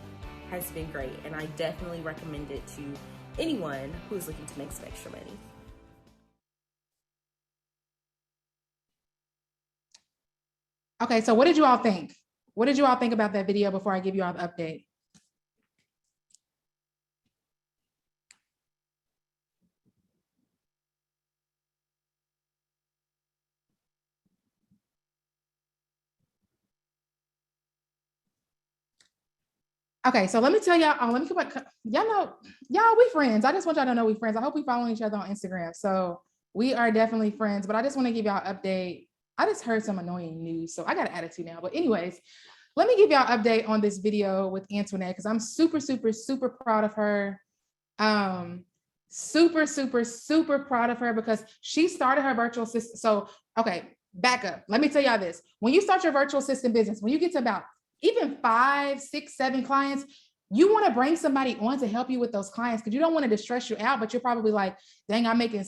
has been great, and I definitely recommend it to anyone who's looking to make some extra money. Okay, so what did you all think? What did you all think about that video before I give you all the update? Okay, so let me tell y'all, let me come back. Y'all know, y'all, we friends. I just want y'all to know we friends. I hope we following each other on Instagram. So we are definitely friends, but I just want to give y'all an update. I just heard some annoying news, so I got an attitude now. But anyways, let me give y'all an update on this video with Antoinette, because I'm super, super, super proud of her. Super, super, super proud of her because she started her virtual assistant. So, okay, back up. Let me tell y'all this. When you start your virtual assistant business, when you get to about even 5, 6, 7 clients, you want to bring somebody on to help you with those clients because you don't want to distress you out, but you're probably like, dang, I'm making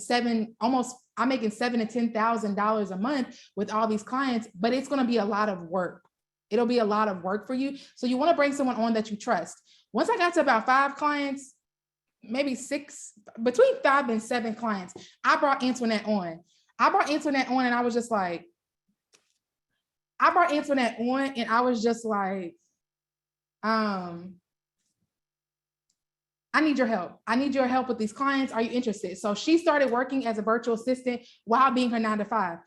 almost I'm making $7,000 to $10,000 a month with all these clients, but it's going to be a lot of work. It'll be a lot of work for you. So you want to bring someone on that you trust. Once I got to about 5 clients, maybe 6, between 5 and 7 clients, I brought Antoinette on. And I was just like, I need your help. I need your help with these clients. Are you interested? So she started working as a virtual assistant while being her 9 to 5.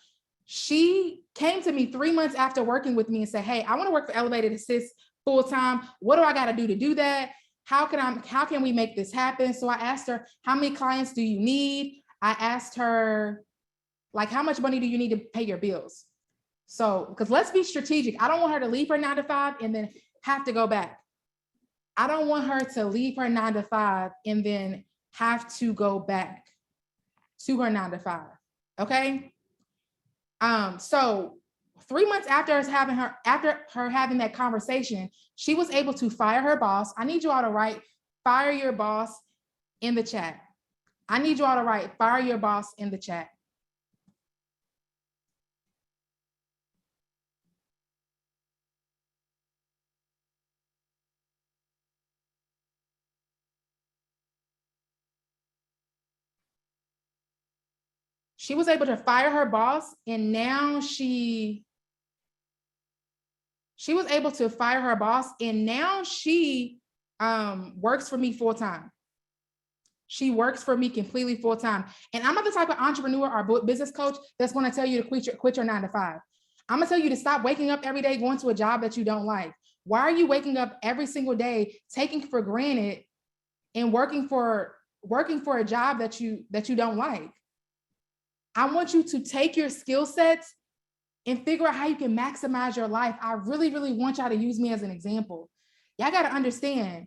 She came to me 3 months after working with me and said, hey, I want to work for Elevated Assist full time. What do I got to do that? How can we make this happen? So I asked her, how many clients do you need? I asked her, like, how much money do you need to pay your bills? So, because let's be strategic. I don't want her to leave her 9 to 5 and then have to go back. I don't want her to leave her 9 to 5 and then have to go back to her 9 to 5. Okay. So 3 months after her having that conversation, she was able to fire her boss. I need you all to write fire your boss in the chat. I need you all to write fire your boss in the chat. She was able to fire her boss, and now she was able to fire her boss, and now she works for me full time. She works for me completely full time. And I'm not the type of entrepreneur or business coach that's going to tell you to quit your 9 to 5. I'm going to tell you to stop waking up every day going to a job that you don't like. Why are you waking up every single day taking for granted and working for a job that you don't like? I want you to take your skill sets and figure out how you can maximize your life. I really, really want y'all to use me as an example. Y'all got to understand,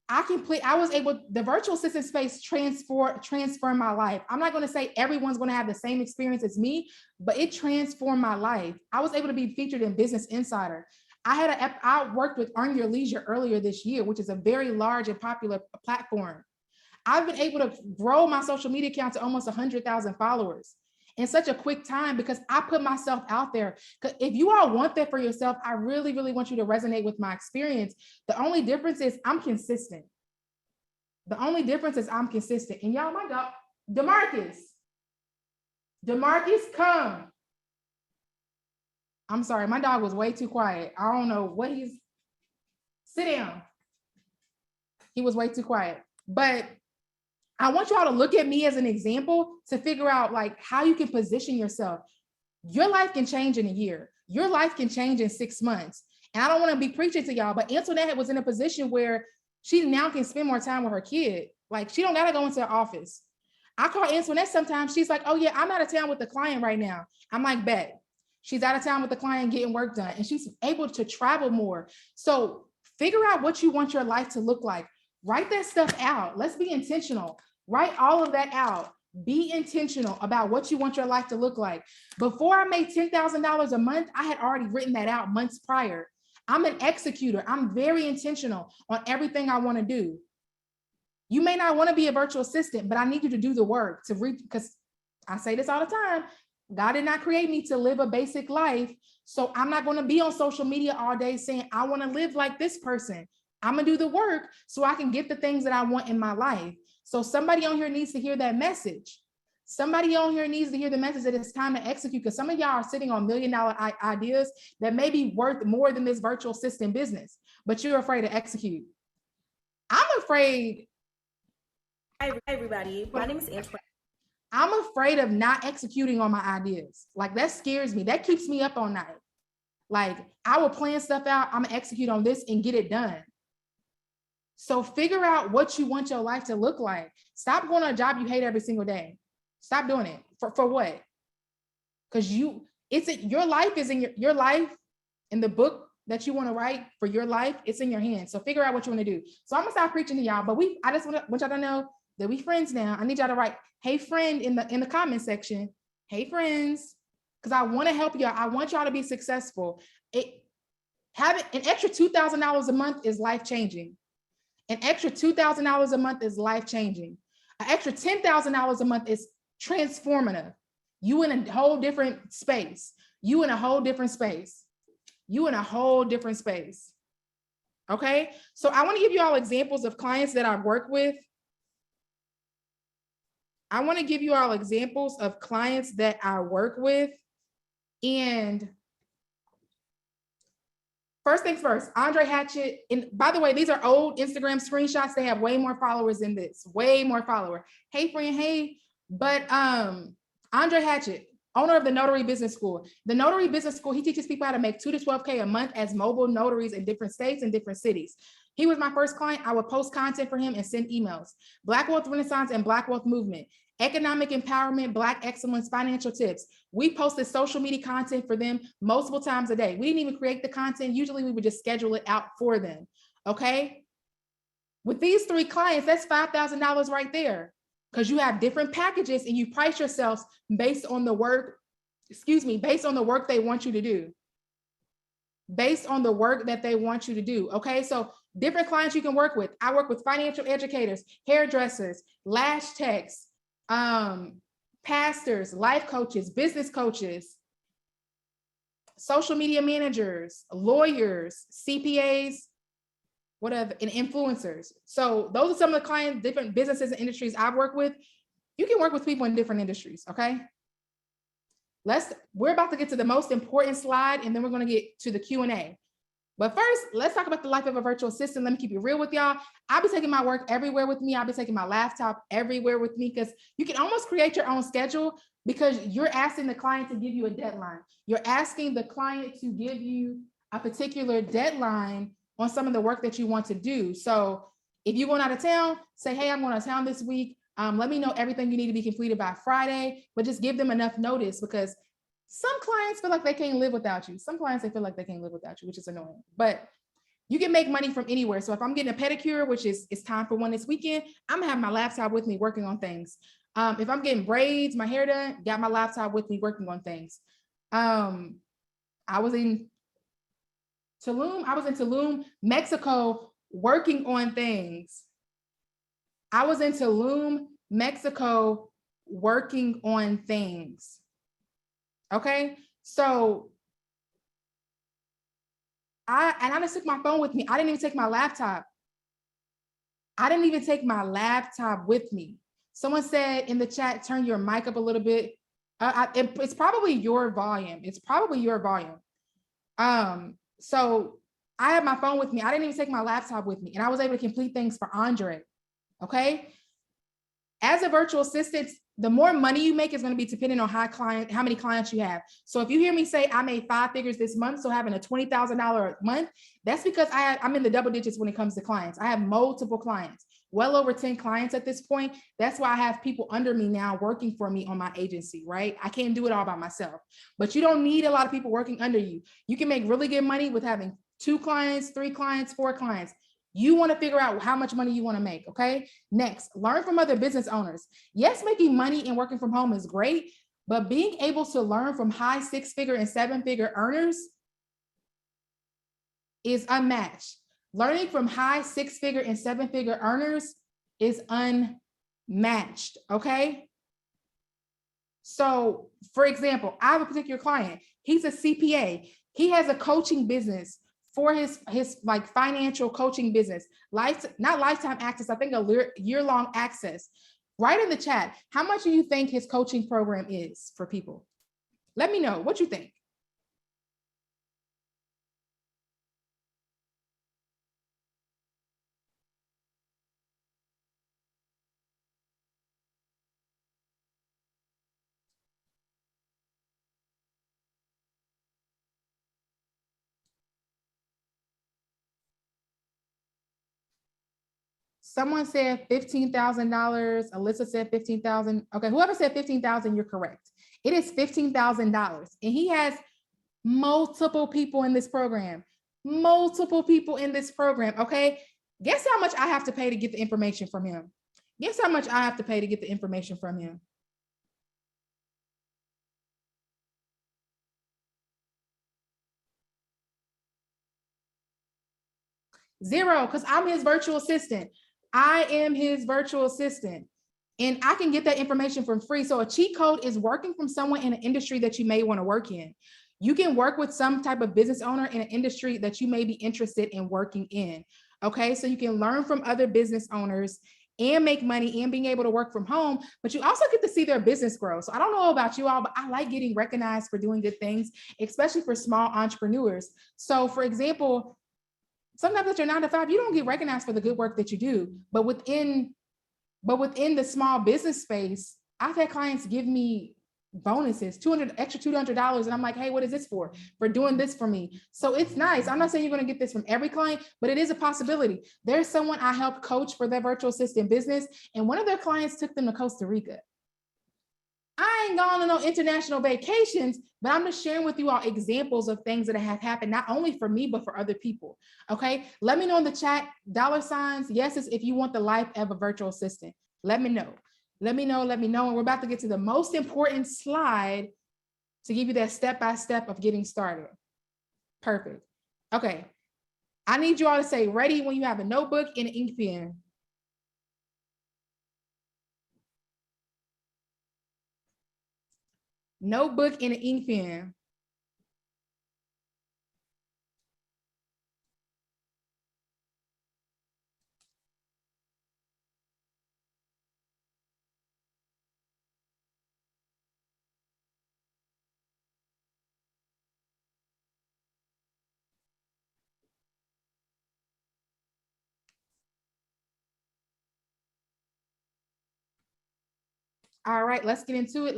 the virtual assistant space transformed my life. I'm not going to say everyone's going to have the same experience as me, but it transformed my life. I was able to be featured in Business Insider. I worked with Earn Your Leisure earlier this year, which is a very large and popular platform. I've been able to grow my social media account to almost 100,000 followers in such a quick time because I put myself out there. If you all want that for yourself, I really, really want you to resonate with my experience. The only difference is I'm consistent. And y'all, my dog, DeMarcus, come. I'm sorry, my dog was way too quiet. I don't know what sit down. He was way too quiet. But I want y'all to look at me as an example to figure out like how you can position yourself. Your life can change in a year. Your life can change in 6 months. And I don't want to be preaching to y'all, but Antoinette was in a position where she now can spend more time with her kid. Like she don't got to go into the office. I call Antoinette sometimes. She's like, oh yeah, I'm out of town with the client right now. I'm like, bet. She's out of town with the client getting work done and she's able to travel more. So figure out what you want your life to look like. Write that stuff out. Let's be intentional. Write all of that out. Be intentional about what you want your life to look like. Before I made $10,000 a month, I had already written that out months prior. I'm an executor. I'm very intentional on everything I want to do. You may not want to be a virtual assistant, but I need you to do the work because I say this all the time. God did not create me to live a basic life. So I'm not going to be on social media all day saying, I want to live like this person. I'm going to do the work so I can get the things that I want in my life. So somebody on here needs to hear that message. Somebody on here needs to hear the message that it's time to execute, because some of y'all are sitting on $1 million ideas that may be worth more than this virtual assistant business, but you're afraid to execute. I'm afraid. Hi, everybody. My name is Antoinette. I'm afraid of not executing on my ideas. Like that scares me. That keeps me up all night. Like I will plan stuff out. I'm gonna execute on this and get it done. So figure out what you want your life to look like. Stop going on a job you hate every single day. Stop doing it. For what? Because your life is in your life, in the book that you want to write for your life, it's in your hands. So figure out what you want to do. So I'm gonna stop preaching to y'all, but I just want y'all to know that we friends now. I need y'all to write, hey friend, in the comment section. Hey friends, because I want to help y'all. I want y'all to be successful. Having an extra $2,000 a month is life-changing. An extra $2,000 a month is life-changing. An extra $10,000 a month is transformative. You in a whole different space. You in a whole different space. You in a whole different space. Okay, so I want to give you all examples of clients that I've worked with. I want to give you all examples of clients that I work with. And first things first, Andre Hatchett. And by the way, these are old Instagram screenshots. They have way more followers than this, way more follower. Hey, friend, hey. But Andre Hatchett, owner of the Notary Business School. The Notary Business School, he teaches people how to make 2 to 12K a month as mobile notaries in different states and different cities. He was my first client. I would post content for him and send emails. Black Wealth Renaissance and Black Wealth Movement. Economic empowerment, Black excellence, financial tips. We posted social media content for them multiple times a day. We didn't even create the content. Usually we would just schedule it out for them, okay? With these 3 clients, that's $5,000 right there, because you have different packages and you price yourselves based on the work, based on the work they want you to do. Based on the work that they want you to do, okay? So different clients you can work with. I work with financial educators, hairdressers, lash techs, pastors, life coaches, business coaches, social media managers, lawyers, CPAs, whatever, and influencers. So those are some of the clients, different businesses and industries I've worked with. You can work with people in different industries, okay? We're about to get to the most important slide, and then we're going to get to the Q&A. But first, let's talk about the life of a virtual assistant. Let me keep it real with y'all. I'll be taking my work everywhere with me. I'll be taking my laptop everywhere with me, because you can almost create your own schedule, because you're asking the client to give you a deadline. You're asking the client to give you a particular deadline on some of the work that you want to do. So if you're going out of town, say, hey, I'm going out of town this week. Let me know everything you need to be completed by Friday, but just give them enough notice, because some clients feel like they can't live without you. Some clients, they feel like they can't live without you, which is annoying, but you can make money from anywhere. So if I'm getting a pedicure, which is it's time for one this weekend, I'm gonna have my laptop with me working on things. If I'm getting braids, my hair done, got my laptop with me working on things. I was in Tulum, Mexico, working on things. I was in Tulum, Mexico, working on things. Okay, so I just took my phone with me. I didn't even take my laptop. I didn't even take my laptop with me. Someone said in the chat, turn your mic up a little bit. It's probably your volume. It's probably your volume. So I had my phone with me. I didn't even take my laptop with me, and I was able to complete things for Andre. Okay. As a virtual assistant, the more money you make is going to be dependent on how many clients you have. So if you hear me say I made 5 figures this month, so having a $20,000 a month, that's because I'm in the double digits when it comes to clients. I have multiple clients, well over 10 clients at this point. That's why I have people under me now working for me on my agency, right? I can't do it all by myself, but you don't need a lot of people working under you. You can make really good money with having 2 clients, 3 clients, 4 clients. You want to figure out how much money you want to make, okay? Next, learn from other business owners. Yes, making money and working from home is great, but being able to learn from high 6-figure and 7-figure earners is unmatched. Learning from high 6-figure and 7-figure earners is unmatched, okay? So, for example, I have a particular client. He's a CPA. He has a coaching business for his like financial coaching business, not lifetime access, I think a year-long access. Write in the chat, how much do you think his coaching program is for people? Let me know what you think. Someone said $15,000. Alyssa said 15,000. Okay, whoever said 15,000, you're correct. It is $15,000, and he has multiple people in this program. Multiple people in this program. Okay, guess how much I have to pay to get the information from him? Guess how much I have to pay to get the information from him? Zero, because I'm his virtual assistant. I am his virtual assistant. And I can get that information for free. So a cheat code is working from someone in an industry that you may want to work in. You can work with some type of business owner in an industry that you may be interested in working in. Okay, so you can learn from other business owners and make money and being able to work from home, but you also get to see their business grow. So I don't know about you all, but I like getting recognized for doing good things, especially for small entrepreneurs. So for example, sometimes at your 9 to 5, you don't get recognized for the good work that you do, but within the small business space, I've had clients give me bonuses, extra $200. And I'm like, hey, what is this for? For doing this for me. So it's nice. I'm not saying you're going to get this from every client, but it is a possibility. There's someone I helped coach for their virtual assistant business, and one of their clients took them to Costa Rica. I ain't gone on no international vacations, but I'm just sharing with you all examples of things that have happened, not only for me, but for other people. Okay. Let me know in the chat, $. Yes, if you want the life of a virtual assistant. Let me know. Let me know. And we're about to get to the most important slide to give you that step-by-step of getting started. Perfect. Okay. I need you all to say ready when you have a notebook and an ink pen. Notebook and an ink pen. All right, let's get into it.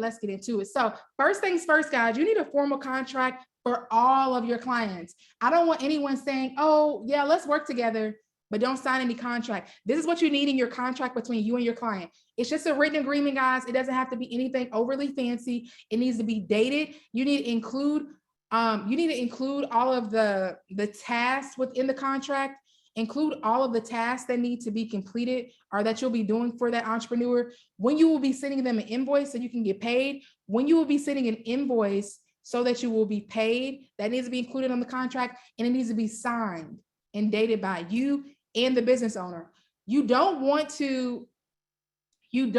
So first things first, guys, you need a formal contract for all of your clients. I don't want anyone saying, oh yeah, let's work together, but don't sign any contract. This is what you need in your contract between you and your client. It's just a written agreement, guys. It doesn't have to be anything overly fancy. It needs to be dated. You need to include all of the tasks within the contract. Include all of the tasks that need to be completed or that you'll be doing for that entrepreneur. When you will be sending them an invoice so you can get paid. When you will be sending an invoice so that you will be paid, that needs to be included on the contract, and it needs to be signed and dated by you and the business owner. You don't want to you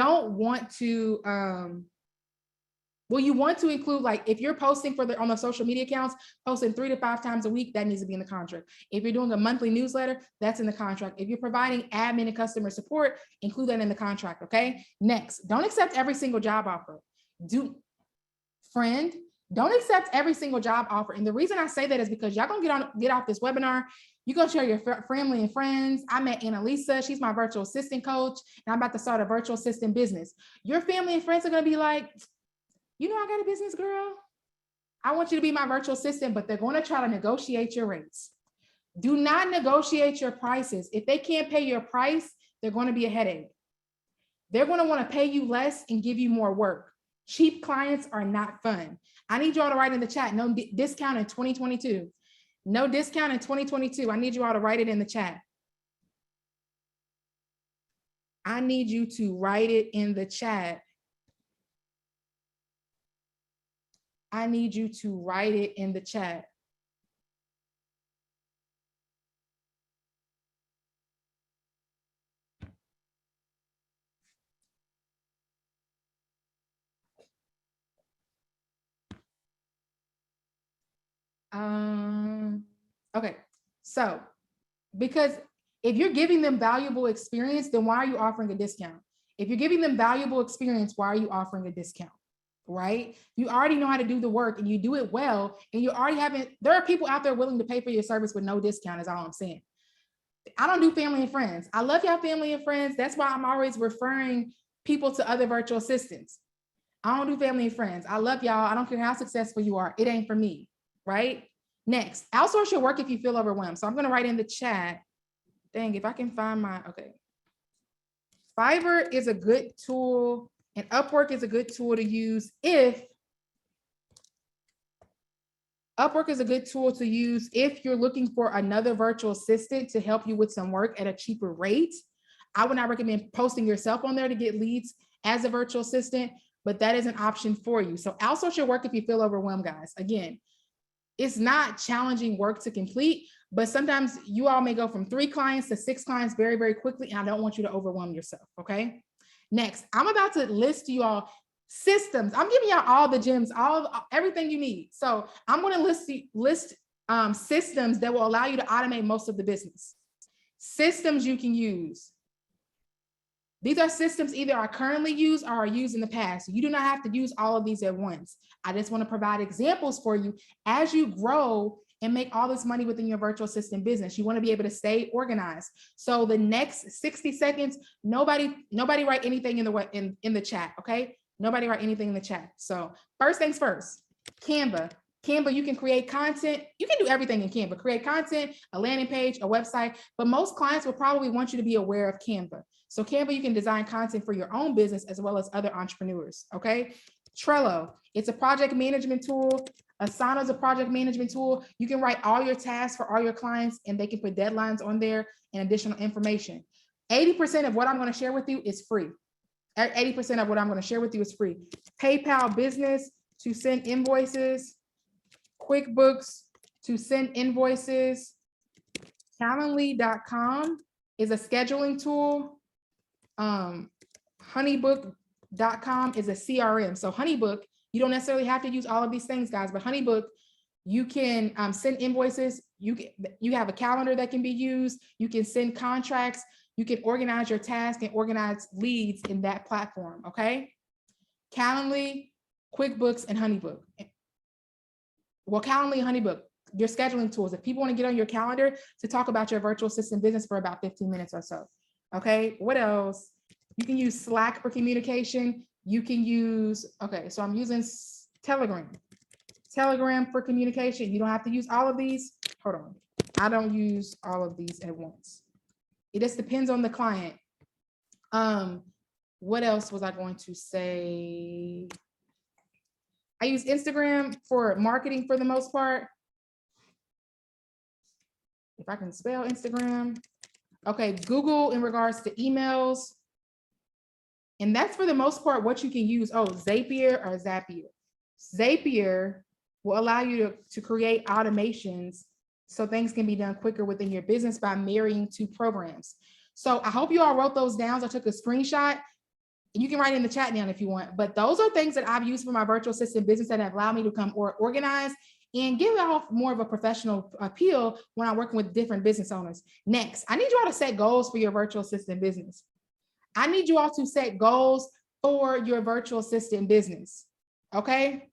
want to include, like, if you're posting on the social media accounts, posting 3 to 5 times a week, that needs to be in the contract. If you're doing a monthly newsletter, that's in the contract. If you're providing admin and customer support, include that in the contract, okay? Next, don't accept every single job offer. Don't accept every single job offer. And the reason I say that is because y'all gonna get off this webinar. You're gonna share your family and friends. I met Annalisa. She's my virtual assistant coach, and I'm about to start a virtual assistant business. Your family and friends are gonna be like, you know, I got a business, girl. I want you to be my virtual assistant, but they're going to try to negotiate your rates. Do not negotiate your prices. If they can't pay your price, they're going to be a headache. They're going to want to pay you less and give you more work. Cheap clients are not fun. I need you all to write in the chat, no discount in 2022. No discount in 2022. I need you all to write it in the chat. I need you to write it in the chat. I need you to write it in the chat. Okay, so because if you're giving them valuable experience, then why are you offering a discount? If you're giving them valuable experience, why are you offering a discount? Right? You already know how to do the work and you do it well, and you already there are people out there willing to pay for your service with no discount, is all I'm saying. I don't do family and friends. I love y'all family and friends. That's why I'm always referring people to other virtual assistants. I don't do family and friends. I love y'all. I don't care how successful you are. It ain't for me, right? Next, outsource your work if you feel overwhelmed. So I'm going to write in the chat. Dang, if I can find okay. Fiverr is a good tool, and Upwork is a good tool to use if you're looking for another virtual assistant to help you with some work at a cheaper rate. I would not recommend posting yourself on there to get leads as a virtual assistant, but that is an option for you. So outsource your work if you feel overwhelmed, guys. Again, it's not challenging work to complete, but sometimes you all may go from 3 clients to 6 clients very, very quickly, and I don't want you to overwhelm yourself, okay? Next, I'm about to list you all systems. I'm giving y'all all the gems, everything you need. So I'm going to list systems that will allow you to automate most of the business. Systems you can use. These are systems either are currently used or are used in the past. You do not have to use all of these at once. I just want to provide examples for you as you grow and make all this money within your virtual assistant business. You want to be able to stay organized. So the next 60 seconds, nobody write anything in the chat, okay? Nobody write anything in the chat. So first things first, Canva. Canva, you can create content. You can do everything in Canva, create content, a landing page, a website, but most clients will probably want you to be aware of Canva. So Canva, you can design content for your own business as well as other entrepreneurs, okay? Trello, it's a project management tool. Asana is a project management tool. You can write all your tasks for all your clients and they can put deadlines on there and additional information. 80% of what I'm going to share with you is free. 80% of what I'm going to share with you is free. PayPal Business to send invoices. QuickBooks to send invoices. Calendly.com is a scheduling tool. Honeybook.com is a CRM. So Honeybook, you don't necessarily have to use all of these things, guys, but Honeybook, you can send invoices. You have a calendar that can be used. You can send contracts. You can organize your tasks and organize leads in that platform, okay? Calendly, QuickBooks, and Honeybook. Well, Calendly and Honeybook, your scheduling tools. If people want to get on your calendar to talk about your virtual assistant business for about 15 minutes or so, okay? What else? You can use Slack for communication. You can use, okay, so I'm using Telegram. Telegram for communication. You don't have to use all of these. Hold on. I don't use all of these at once. It just depends on the client. What else was I going to say? I use Instagram for marketing for the most part. If I can spell Instagram. Okay, Google in regards to emails. And that's for the most part what you can use. Oh, Zapier or Zapier. Zapier will allow you to create automations so things can be done quicker within your business by marrying two programs. So I hope you all wrote those down. I took a screenshot. You can write in the chat down if you want, but those are things that I've used for my virtual assistant business that have allowed me to become more organized and give off more of a professional appeal when I'm working with different business owners. Next, I need you all to set goals for your virtual assistant business. I need you all to set goals for your virtual assistant business, okay?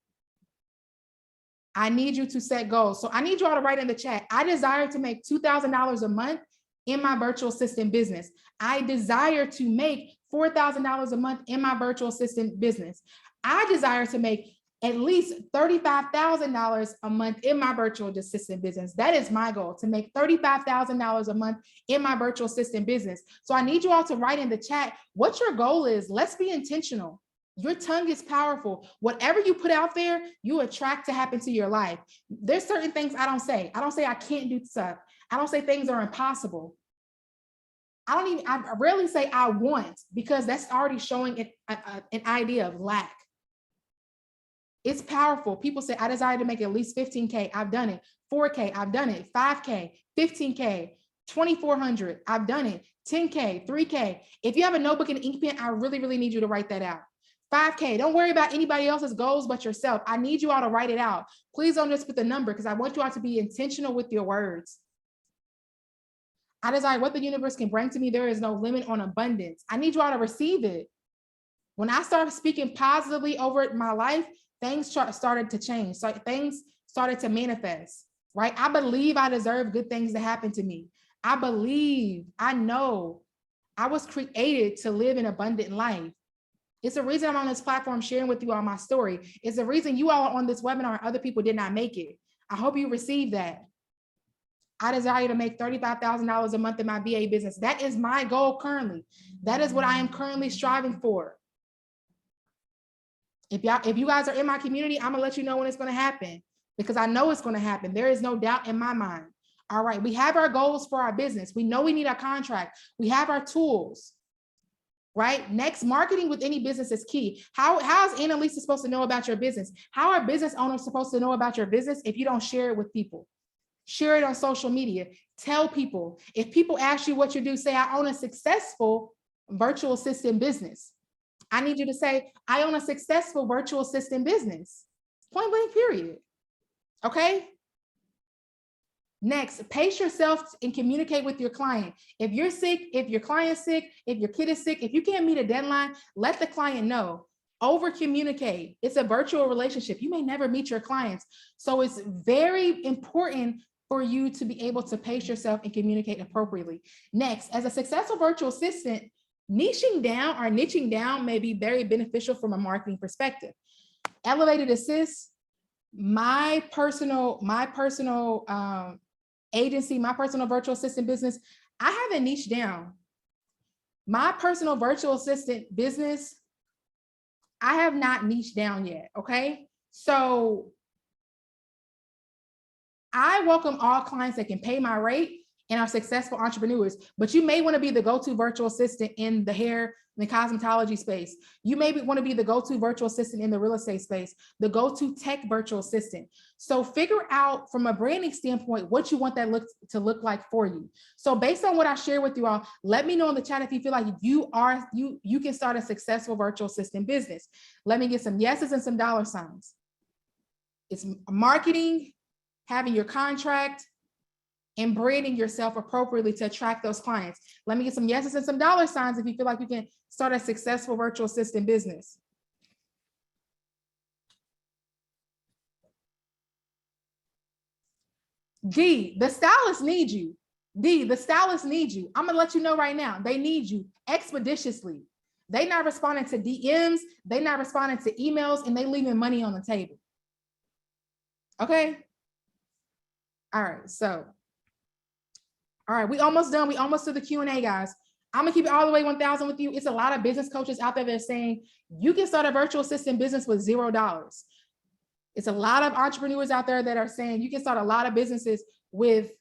I need you to set goals. So I need you all to write in the chat. I desire to make $2,000 a month in my virtual assistant business. I desire to make $4,000 a month in my virtual assistant business. I desire to make at least $35,000 a month in my virtual assistant business. That is my goal, to make $35,000 a month in my virtual assistant business. So I need you all to write in the chat what your goal is. Let's be intentional. Your tongue is powerful. Whatever you put out there, you attract to happen to your life. There's certain things I don't say. I don't say I can't do stuff. I don't say things are impossible. I rarely say I want, because that's already showing an idea of lack. It's powerful. People say, I desire to make at least 15K. I've done it. 4K. I've done it. 5K, 15K, 2,400. I've done it. 10K, 3K. If you have a notebook and ink pen, I really, really need you to write that out. 5K. Don't worry about anybody else's goals but yourself. I need you all to write it out. Please don't just put the number, because I want you all to be intentional with your words. I desire what the universe can bring to me. There is no limit on abundance. I need you all to receive it. When I started speaking positively over my life, things started to change. So things started to manifest, right? I believe I deserve good things to happen to me. I believe, I know I was created to live an abundant life. It's the reason I'm on this platform sharing with you all my story. It's the reason you all are on this webinar and other people did not make it. I hope you receive that. I desire to make $35,000 a month in my VA business. That is my goal currently. That is what I am currently striving for. If you guys are in my community, I'm gonna let you know when it's gonna happen, because I know it's gonna happen. There is no doubt in my mind. All right, we have our goals for our business. We know we need a contract. We have our tools, right? Next, marketing with any business is key. How is Annalisa supposed to know about your business? How are business owners supposed to know about your business if you don't share it with people? Share it on social media. Tell people. If people ask you what you do, say, I own a successful virtual assistant business. I need you to say, I own a successful virtual assistant business. Point blank, period. Okay? Next, pace yourself and communicate with your client. If you're sick, if your client's sick, if your kid is sick, if you can't meet a deadline, let the client know. Over communicate. It's a virtual relationship. You may never meet your clients. So it's very important for you to be able to pace yourself and communicate appropriately. Next, as a successful virtual assistant, niching down may be very beneficial from a marketing perspective. Elevated Assist, my personal agency, my personal virtual assistant business, I haven't niched down. My personal virtual assistant business, I have not niched down yet, okay? So I welcome all clients that can pay my rate and are successful entrepreneurs, but you may want to be the go-to virtual assistant in the hair and the cosmetology space. You may want to be the go-to virtual assistant in the real estate space, the go-to tech virtual assistant. So figure out from a branding standpoint what you want that to look like for you. So based on what I share with you all, let me know in the chat if you feel like you can start a successful virtual assistant business. Let me get some yeses and some dollar signs. It's marketing, having your contract, and branding yourself appropriately to attract those clients. Let me get some yeses and some dollar signs if you feel like you can start a successful virtual assistant business. D, the stylists need you. D, the stylists need you. I'm gonna let you know right now, they need you expeditiously. They not responding to DMs, they not responding to emails, and they leaving money on the table. Okay? All right, so all right, we almost done. We almost to the Q&A, guys. I'm gonna keep it all the way 1,000 with you. It's a lot of business coaches out there that are saying you can start a virtual assistant business with $0. It's a lot of entrepreneurs out there that are saying you can start a lot of businesses with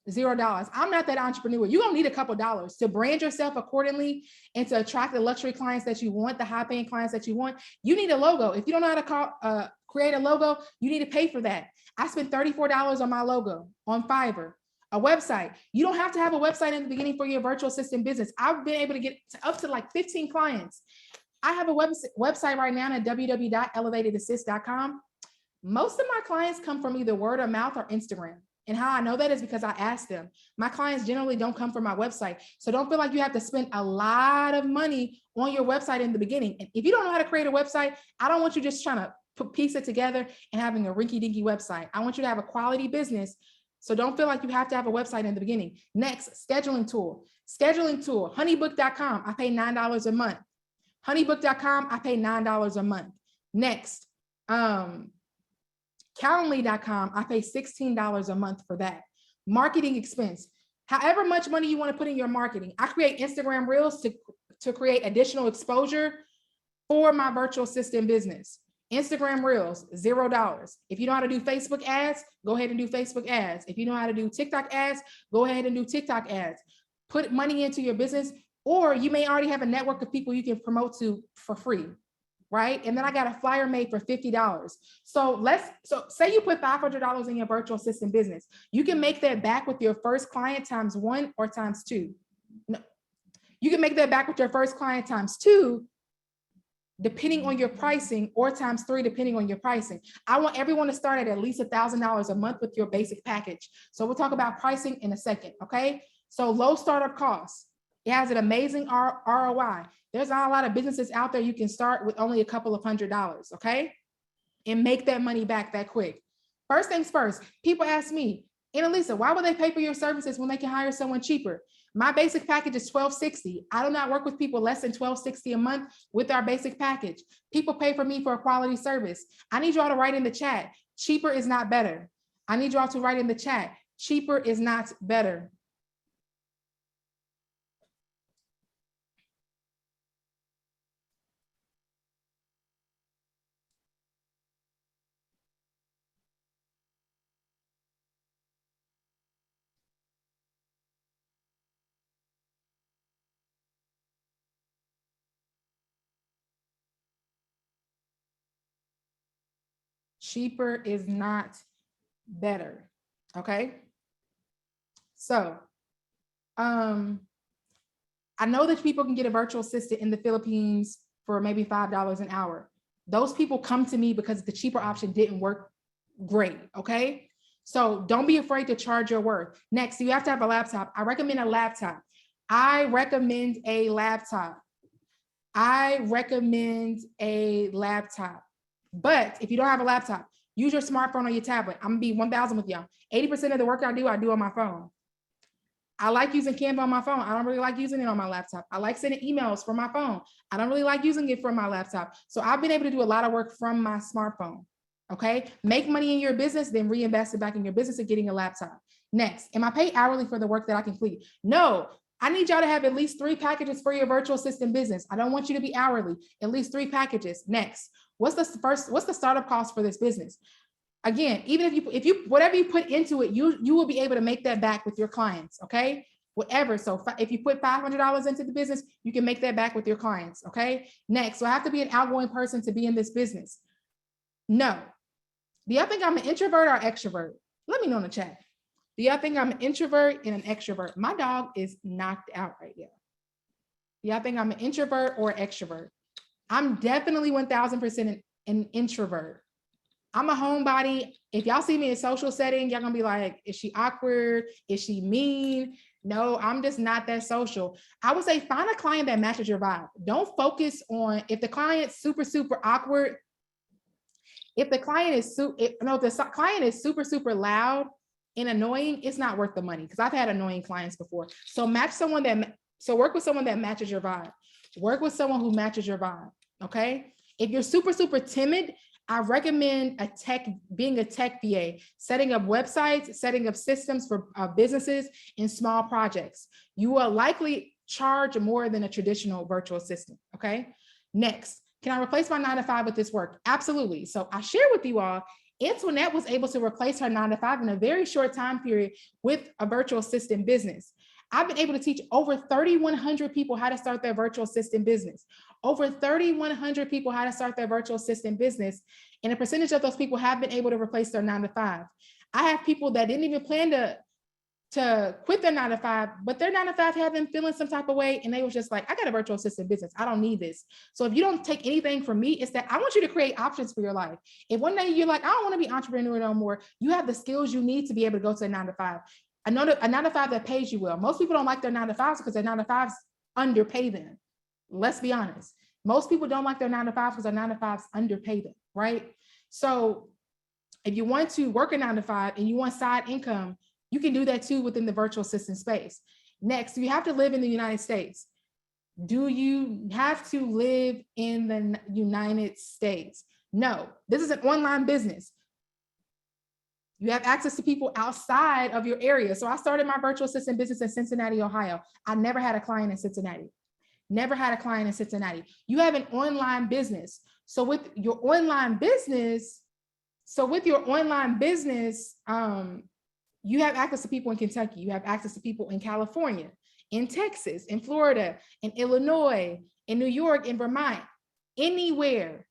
$0. I'm not that entrepreneur. You're gonna need a couple dollars to brand yourself accordingly and to attract the luxury clients that you want, the high-paying clients that you want. You need a logo. If you don't know how to create a logo, you need to pay for that. I spent $34 on my logo on Fiverr. A website. You don't have to have a website in the beginning for your virtual assistant business. I've been able to get up to like 15 clients. I have a website right now at www.elevatedassist.com. Most of my clients come from either word of mouth or Instagram. And how I know that is because I asked them. My clients generally don't come from my website. So don't feel like you have to spend a lot of money on your website in the beginning. And if you don't know how to create a website, I don't want you just trying to piece it together and having a rinky-dinky website. I want you to have a quality business. So don't feel like you have to have a website in the beginning. Next, scheduling tool. Honeybook.com, I pay $9 a month. Honeybook.com, I pay $9 a month. Next, Calendly.com, I pay $16 a month for that. Marketing expense. However much money you want to put in your marketing. I create Instagram Reels to create additional exposure for my virtual assistant business. Instagram Reels, $0. If you know how to do Facebook ads, go ahead and do Facebook ads. If you know how to do TikTok ads, go ahead and do TikTok ads. Put money into your business, or you may already have a network of people you can promote to for free, right? And then I got a flyer made for $50. So say you put $500 in your virtual assistant business. You can make that back with your first client times 1 or times 2. No, you can make that back with your first client times 2, depending on your pricing, or times 3, depending on your pricing. I want everyone to start at least $1,000 a month with your basic package. So we'll talk about pricing in a second, okay? So low startup costs. It has an amazing ROI. There's not a lot of businesses out there you can start with only a couple of $100s, okay? And make that money back that quick. First things first, people ask me, Annalisa, why would they pay for your services when they can hire someone cheaper? My basic package is $1,260. I do not work with people less than $1,260 a month with our basic package. People pay for me for a quality service. I need y'all to write in the chat, cheaper is not better. I need y'all to write in the chat, cheaper is not better. Cheaper is not better, okay? So, I know that people can get a virtual assistant in the Philippines for maybe $5 an hour. Those people come to me because the cheaper option didn't work great, okay? So don't be afraid to charge your worth. Next, you have to have a laptop. I recommend a laptop. I recommend a laptop. But if you don't have a laptop, use your smartphone or your tablet. I'm gonna be 1,000 with y'all. 80% of the work I do on my phone. I like using Canva on my phone. I don't really like using it on my laptop. I like sending emails from my phone. I don't really like using it from my laptop. So I've been able to do a lot of work from my smartphone. Okay, make money in your business, then reinvest it back in your business and getting a laptop. Next, am I paid hourly for the work that I complete? No, I need y'all to have at least 3 packages for your virtual assistant business. I don't want you to be hourly, at least 3 packages. Next, what's the startup cost for this business? Again, even if you whatever you put into it, you will be able to make that back with your clients, okay? Whatever. So if you put $500 into the business, you can make that back with your clients, okay? Next, so I have to be an outgoing person to be in this business. No. Do y'all think I'm an introvert or extrovert? Let me know in the chat. Do y'all think I'm an introvert and an extrovert? My dog is knocked out right now. Do y'all think I'm an introvert or extrovert? I'm definitely 1000% an introvert. I'm a homebody. If y'all see me in a social setting, y'all gonna be like, is she awkward? Is she mean? No, I'm just not that social. I would say find a client that matches your vibe. Don't focus on if the client's super awkward. If the client is super loud and annoying, it's not worth the money because I've had annoying clients before. So work with someone that matches your vibe. Work with someone who matches your vibe. Okay. If you're super timid, I recommend being a tech VA, setting up websites, setting up systems for businesses in small projects. You will likely charge more than a traditional virtual assistant. Okay. Next, can I replace my 9-to-5 with this work? Absolutely. So I share with you all, Antoinette was able to replace her 9-to-5 in a very short time period with a virtual assistant business. I've been able to teach over 3,100 people how to start their virtual assistant business. Over 3,100 people how to start their virtual assistant business. And a percentage of those people have been able to replace their 9-to-5. I have people that didn't even plan to quit their 9-to-5, but their 9-to-5 had them feeling some type of way. And they was just like, I got a virtual assistant business. I don't need this. So if you don't take anything from me, it's that I want you to create options for your life. If one day you're like, I don't want to be entrepreneur no more, you have the skills you need to be able to go to a 9-to-5. A 9-to-5 that pays you well. Most people don't like their 9-to-5s because their 9-to-5s underpay them. Let's be honest. Most people don't like their 9-to-5s because their 9-to-5s underpay them, right? So if you want to work a 9-to-5 and you want side income, you can do that too within the virtual assistant space. Next, you have to live in the United States. Do you have to live in the United States? No, this is an online business. You have access to people outside of your area. So I started my virtual assistant business in Cincinnati, Ohio. I never had a client in Cincinnati. Never had a client in Cincinnati. You have an online business. So with your online business, you have access to people in Kentucky. You have access to people in California, in Texas, in Florida, in Illinois, in New York, in Vermont, anywhere.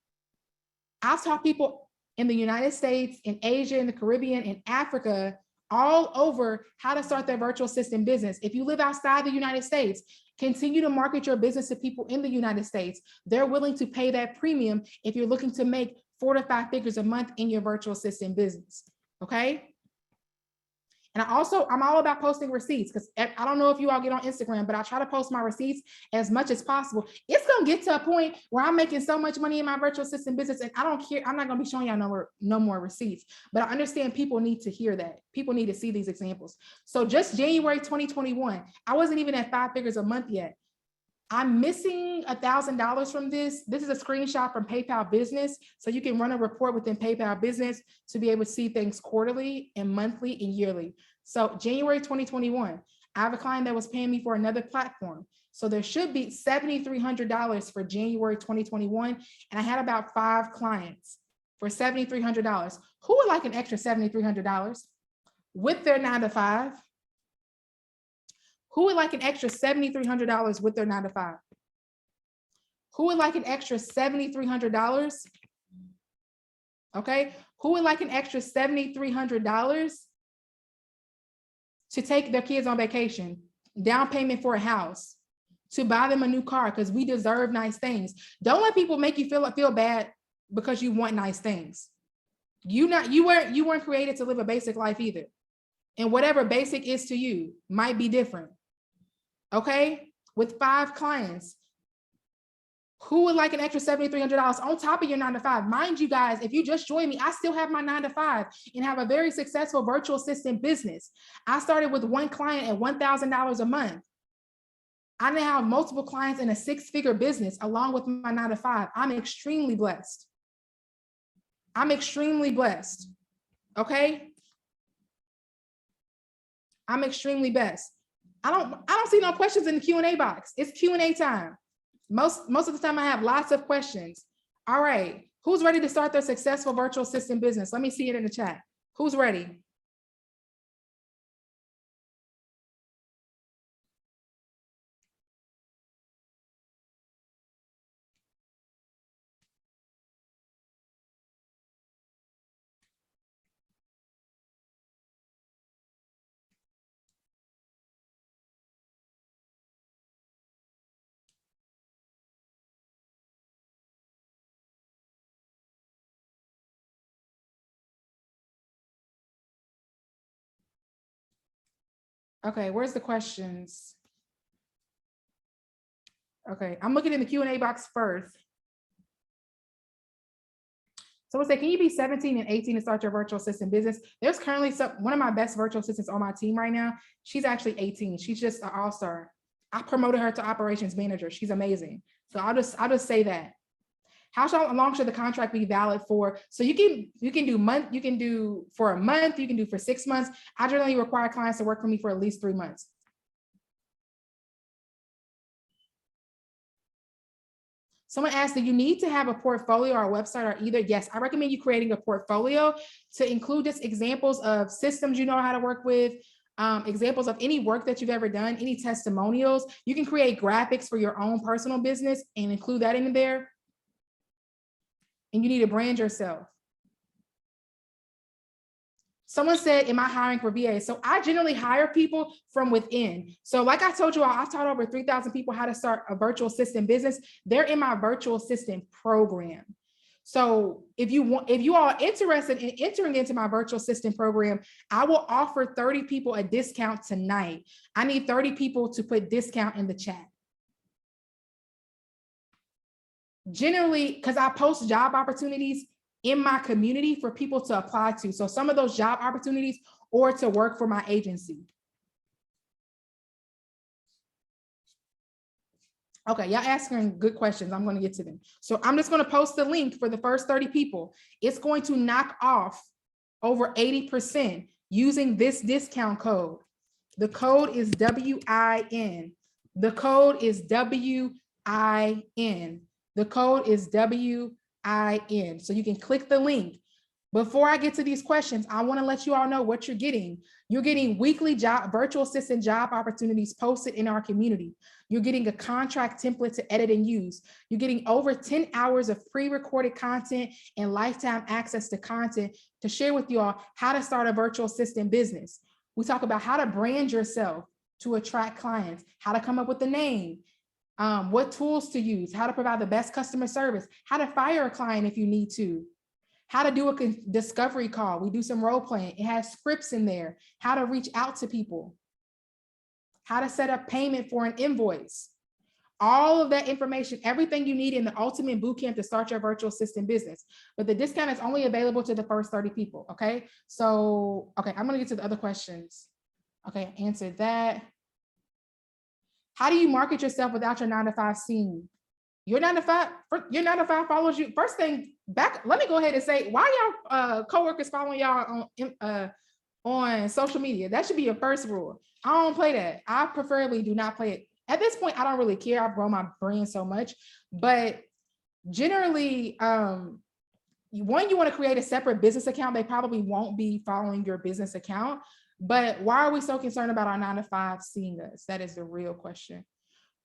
I've taught people in the United States, in Asia, in the Caribbean, in Africa, all over how to start their virtual assistant business. If you live outside the United States, continue to market your business to people in the United States. They're willing to pay that premium if you're looking to make 4 to 5 figures a month in your virtual assistant business, okay? And I'm all about posting receipts because I don't know if you all get on Instagram, but I try to post my receipts as much as possible. It's going to get to a point where I'm making so much money in my virtual assistant business and I don't care. I'm not going to be showing y'all no more receipts, but I understand people need to hear that. People need to see these examples. So just January 2021, I wasn't even at 5 figures a month yet. I'm missing $1,000 from this. This is a screenshot from PayPal Business. So you can run a report within PayPal Business to be able to see things quarterly and monthly and yearly. So January 2021, I have a client that was paying me for another platform. So there should be $7,300 for January 2021. And I had about 5 clients for $7,300. Who would like an extra $7,300 with their 9-to-5? Who would like an extra $7,300 with their 9-to-5? Who would like an extra $7,300? Okay, who would like an extra $7,300 to take their kids on vacation, down payment for a house, to buy them a new car because we deserve nice things. Don't let people make you feel bad because you want nice things. You weren't created to live a basic life either. And whatever basic is to you might be different. Okay? With 5 clients, who would like an extra $7,300 on top of your 9 to 5? Mind you guys, if you just joined me, I still have my 9 to 5 and have a very successful virtual assistant business. I started with 1 client at $1,000 a month. I now have multiple clients in a 6-figure business along with my 9 to 5. I'm extremely blessed. I'm extremely blessed. Okay? I'm extremely blessed. I don't see no questions in the Q&A box. It's Q&A time. Most of the time I have lots of questions. All right. Who's ready to start their successful virtual assistant business? Let me see it in the chat. Who's ready? Okay, where's the questions? Okay, I'm looking in the Q&A box first. Someone say, can you be 17 and 18 to start your virtual assistant business? There's currently one of my best virtual assistants on my team right now. She's actually 18. She's just an all-star. I promoted her to operations manager. She's amazing. So I'll just say that. How long should the contract be valid for? So you can do for a month, you can do for 6 months. I generally require clients to work for me for at least 3 months. Someone asked, do you need to have a portfolio or a website or either? Yes, I recommend you creating a portfolio to include just examples of systems you know how to work with, examples of any work that you've ever done, any testimonials. You can create graphics for your own personal business and include that in there. And you need to brand yourself. Someone said, am I hiring for VA? So I generally hire people from within. So like I told you, I've taught over 3,000 people how to start a virtual assistant business. They're in my virtual assistant program. So if you are interested in entering into my virtual assistant program, I will offer 30 people a discount tonight. I need 30 people to put discount in the chat. Generally, because I post job opportunities in my community for people to apply to. So some of those job opportunities or to work for my agency. Okay, y'all asking good questions. I'm going to get to them. So I'm just going to post the link for the first 30 people. It's going to knock off over 80% using this discount code. The code is WIN. The code is WIN. The code is WIN. So you can click the link. Before I get to these questions, I want to let you all know what you're getting. You're getting weekly virtual assistant job opportunities posted in our community. You're getting a contract template to edit and use. You're getting over 10 hours of pre-recorded content and lifetime access to content to share with you all how to start a virtual assistant business. We talk about how to brand yourself to attract clients, how to come up with a name, what tools to use, how to provide the best customer service, how to fire a client if you need to, how to do a discovery call. We do some role playing. It has scripts in there, how to reach out to people, how to set up payment for an invoice. All of that information, everything you need in the ultimate bootcamp to start your virtual assistant business. But the discount is only available to the first 30 people, okay? So, okay, I'm gonna get to the other questions. Okay, answered that. How do you market yourself without your 9 to 5 seeing? Your 9 to 5 follows you. First thing back, let me go ahead and say, why y'all coworkers following y'all on social media? That should be your first rule. I don't play that. I preferably do not play it. At this point, I don't really care. I've grown my brand so much, but generally, one, you want to create a separate business account. They probably won't be following your business account, but why are we so concerned about our 9 to 5 seeing us? That is the real question.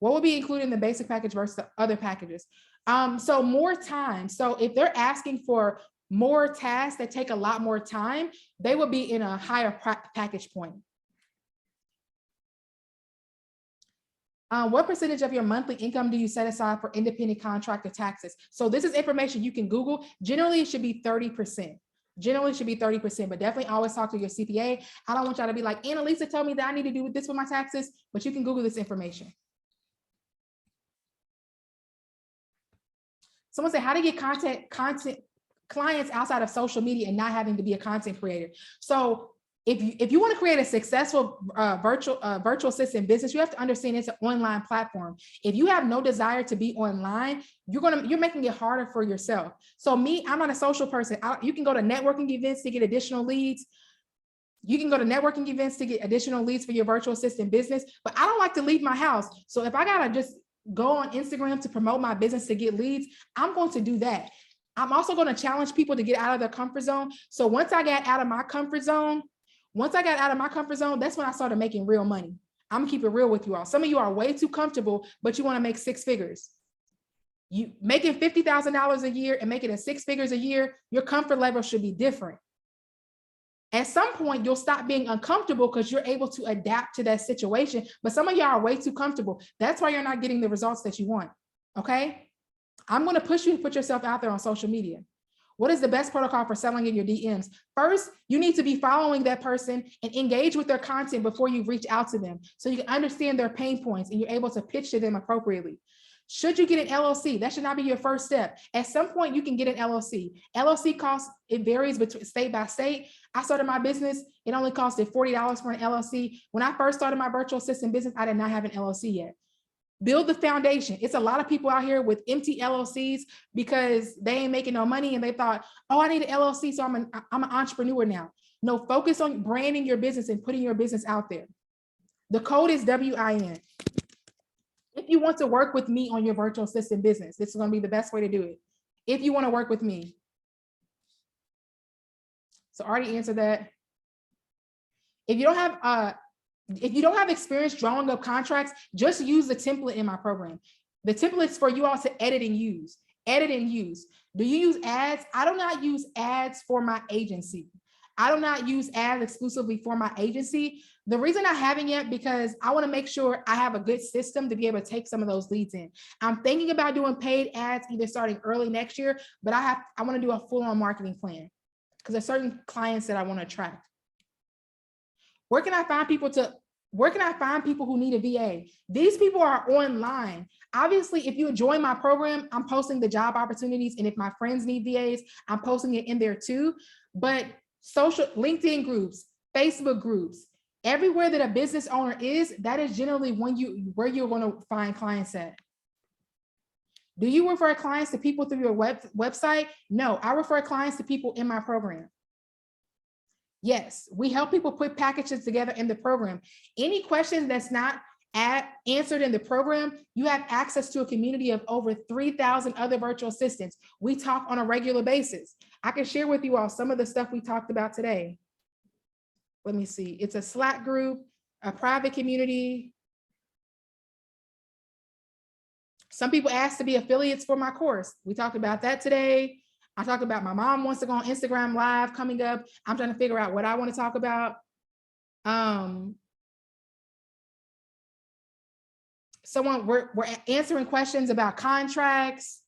What will be included in the basic package versus the other packages? So more time. So if they're asking for more tasks that take a lot more time, they will be in a higher package point. What percentage of your monthly income do you set aside for independent contractor taxes? So this is information you can Google. Generally, it should be 30%. Generally, it should be 30%, but definitely always talk to your CPA. I don't want y'all to be like, Annalisa told me that I need to do this with my taxes, but you can Google this information. Someone said, how to get content clients outside of social media and not having to be a content creator. So if you want to create a successful virtual assistant business, you have to understand it's an online platform. If you have no desire to be online, you're making it harder for yourself. So me, I'm not a social person. You can go to networking events to get additional leads. You can go to networking events to get additional leads for your virtual assistant business, but I don't like to leave my house. So if I gotta just go on Instagram to promote my business to get leads, I'm going to do that. I'm also going to challenge people to get out of their comfort zone. So once I got out of my comfort zone, that's when I started making real money. I'm gonna keep it real with you all. Some of you are way too comfortable, but you want to make 6 figures. You making $50,000 a year and making it 6 figures a year, your comfort level should be different. At some point, you'll stop being uncomfortable because you're able to adapt to that situation. But some of y'all are way too comfortable. That's why you're not getting the results that you want. Okay. I'm going to push you to put yourself out there on social media. What is the best protocol for selling in your DMs? First, you need to be following that person and engage with their content before you reach out to them so you can understand their pain points and you're able to pitch to them appropriately. Should you get an LLC? That should not be your first step. At some point, you can get an LLC. LLC costs, it varies between state by state. I started my business, it only costed $40 for an LLC. When I first started my virtual assistant business, I did not have an LLC yet. Build the foundation. It's a lot of people out here with empty LLCs because they ain't making no money and they thought, oh, I need an LLC, so I'm an entrepreneur now. No, focus on branding your business and putting your business out there. The code is WIN. If you want to work with me on your virtual assistant business, this is going to be the best way to do it. If you want to work with me. So I already answered that. If you don't have experience drawing up contracts, just use the template in my program. The template's for you all to edit and use. Edit and use. Do you use ads? I do not use ads for my agency. I do not use ads exclusively for my agency. The reason I haven't yet, because I want to make sure I have a good system to be able to take some of those leads in. I'm thinking about doing paid ads either starting early next year, but I want to do a full-on marketing plan because there's certain clients that I want to attract. Where can I find people who need a VA? These people are online. Obviously, if you join my program, I'm posting the job opportunities. And if my friends need VAs, I'm posting it in there too. But social LinkedIn groups, Facebook groups, everywhere that a business owner is, that is generally where you're going to find clients at. Do you refer clients to people through your website? No, I refer clients to people in my program. Yes, we help people put packages together in the program. Any question that's not answered in the program, you have access to a community of over 3,000 other virtual assistants. We talk on a regular basis. I can share with you all some of the stuff we talked about today. Let me see. It's a Slack group, a private community. Some people ask to be affiliates for my course. We talked about that today. I talked about my mom wants to go on Instagram Live coming up. I'm trying to figure out what I want to talk about. We're answering questions about contracts.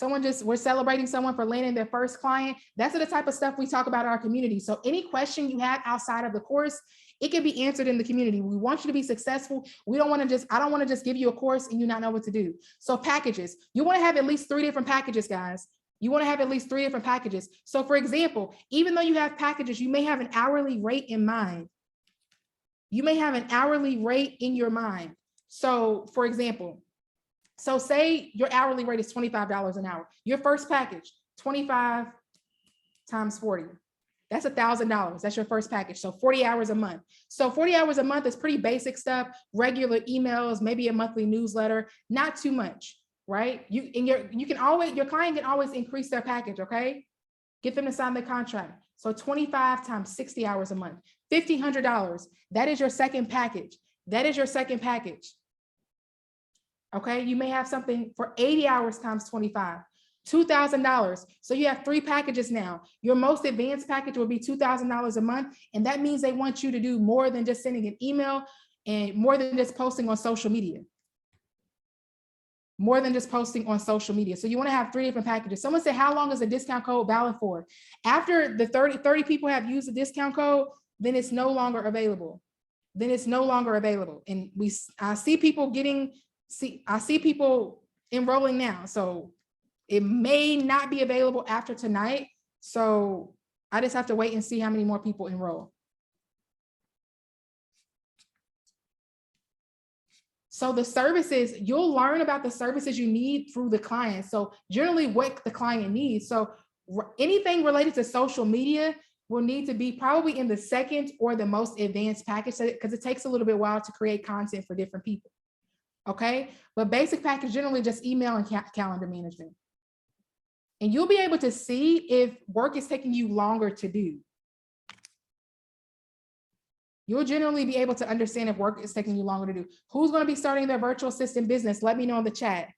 We're celebrating someone for landing their first client. That's the type of stuff we talk about in our community. So any question you have outside of the course, it can be answered in the community. We want you to be successful. I don't want to just give you a course and you not know what to do. So packages, you want to have at least 3 different packages, guys. You want to have at least 3 different packages. So for example, even though you have packages, you may have an hourly rate in mind. You may have an hourly rate in your mind. So for example, so say your hourly rate is $25 an hour. Your first package, 25 times 40. That's $1,000. That's your first package. So 40 hours a month. So 40 hours a month is pretty basic stuff, regular emails, maybe a monthly newsletter, not too much, right? Your client can always increase their package, okay? Get them to sign the contract. So 25 times 60 hours a month, $1,500. That is your second package. That is your second package. Okay, you may have something for 80 hours times 25, $2,000. So you have 3 packages now. Your most advanced package will be $2,000 a month. And that means they want you to do more than just sending an email. and more than just posting on social media. More than just posting on social media. So you want to have 3 different packages. Someone said, how long is the discount code valid for? After the 30 people have used the discount code, then it's no longer available. Then it's no longer available. And I see people I see people enrolling now. So it may not be available after tonight. So I just have to wait and see how many more people enroll. So the services, you'll learn about the services you need through the client. So generally what the client needs. So anything related to social media will need to be probably in the second or the most advanced package, because it takes a little bit while to create content for different people. Okay, but basic package, generally just email and calendar management. And you'll be able to see if work is taking you longer to do. You'll generally be able to understand if work is taking you longer to do. Who's going to be starting their virtual assistant business? Let me know in the chat.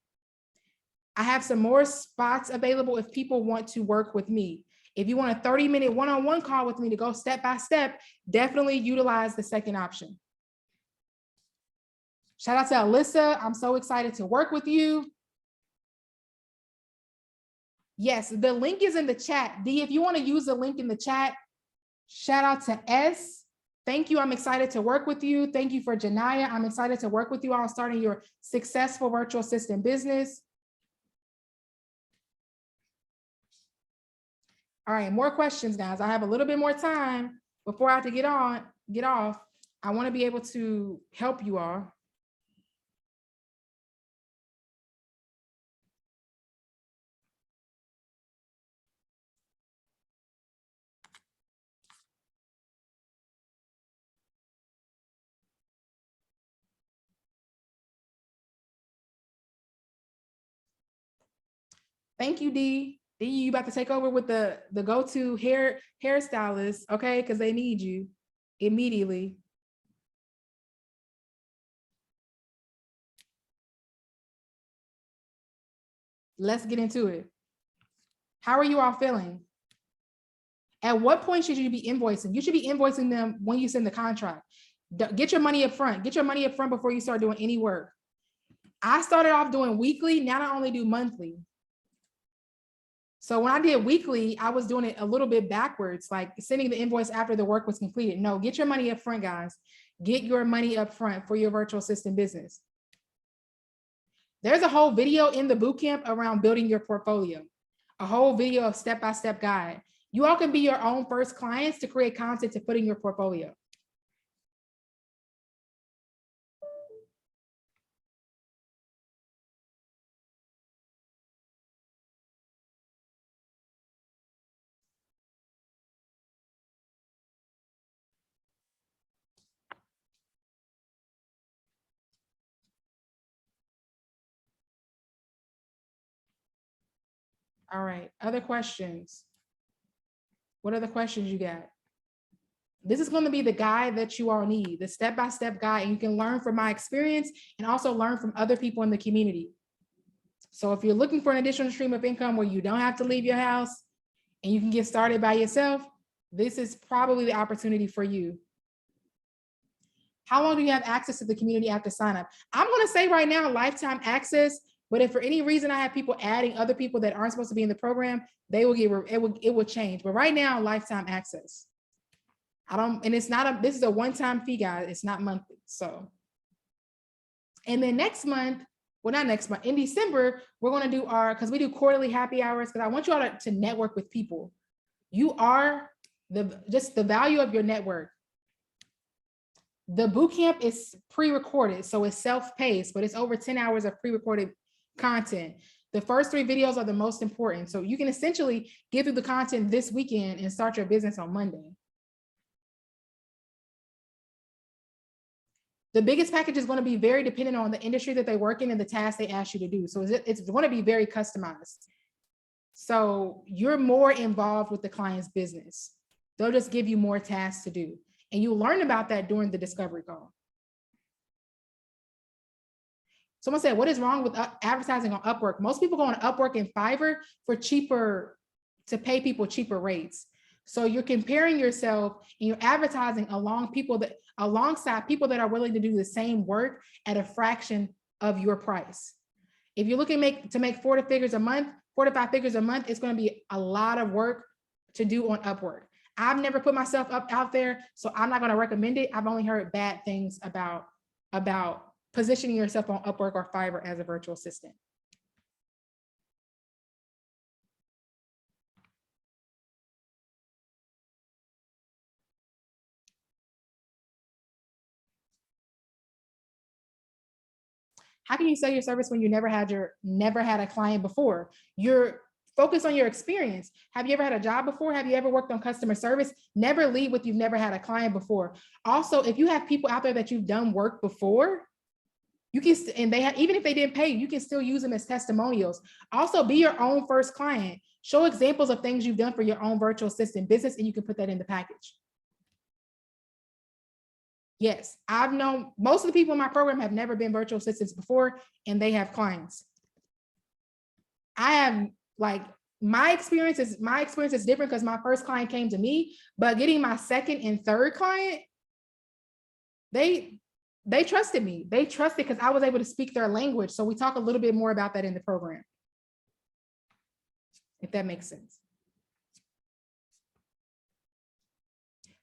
I have some more spots available if people want to work with me. If you want a 30-minute one-on-one call with me to go step by step, definitely utilize the second option. Shout out to Alyssa. I'm so excited to work with you. Yes, the link is in the chat. D, if you want to use the link in the chat, shout out to S. Thank you. I'm excited to work with you. Thank you for Janaya. I'm excited to work with you on starting your successful virtual assistant business. All right, more questions, guys. I have a little bit more time before I have to get off. I want to be able to help you all. Thank you, D. D, you about to take over with the go-to hairstylist, okay? Because they need you immediately. Let's get into it. How are you all feeling? At what point should you be invoicing? You should be invoicing them when you send the contract. Get your money up front. Get your money up front before you start doing any work. I started off doing weekly. Now I only do monthly. So when I did weekly, I was doing it a little bit backwards, like sending the invoice after the work was completed. No, get your money up front, guys. Get your money up front for your virtual assistant business. There's a whole video in the bootcamp around building your portfolio, a whole video of step-by-step guide. You all can be your own first clients to create content to put in your portfolio. All right, other questions? What other questions you got? This is going to be the guide that you all need, the step-by-step guide, and you can learn from my experience and also learn from other people in the community. So if you're looking for an additional stream of income where you don't have to leave your house and you can get started by yourself, this is probably the opportunity for you. How long do you have access to the community after sign up? I'm going to say right now, lifetime access, but if for any reason I have people adding other people that aren't supposed to be in the program, they will get, it will change. But right now, lifetime access. And it's not this is a one-time fee, guys. It's not monthly. So, and then next month, well, not next month, in December, we're going to do because we do quarterly happy hours, because I want you all to network with people. You are just the value of your network. The bootcamp is pre-recorded, so it's self-paced, but it's over 10 hours of pre-recorded content. The first 3 videos are the most important. So you can essentially get through the content this weekend and start your business on Monday. The biggest package is going to be very dependent on the industry that they work in and the tasks they ask you to do. So it's going to be very customized. So you're more involved with the client's business. They'll just give you more tasks to do. And you'll learn about that during the discovery call. Someone said, what is wrong with advertising on Upwork? Most people go on Upwork and Fiverr for to pay people cheaper rates. So you're comparing yourself and you're advertising alongside people that are willing to do the same work at a fraction of your price. If you're looking to make 4 to 5 figures a month, it's going to be a lot of work to do on Upwork. I've never put myself out there, so I'm not going to recommend it. I've only heard bad things about positioning yourself on Upwork or Fiverr as a virtual assistant. How can you sell your service when you never had a client before? You're focused on your experience. Have you ever had a job before? Have you ever worked on customer service? Never lead with you've never had a client before. Also, if you have people out there that you've done work before, you can, and even if they didn't pay, you can still use them as testimonials. Also, be your own first client. Show examples of things you've done for your own virtual assistant business, and you can put that in the package. Yes, I've known most of the people in my program have never been virtual assistants before, and they have clients. I have, like, my experience is different because my first client came to me, but getting my second and third client, they trusted me. They trusted because I was able to speak their language. So we talk a little bit more about that in the program, if that makes sense.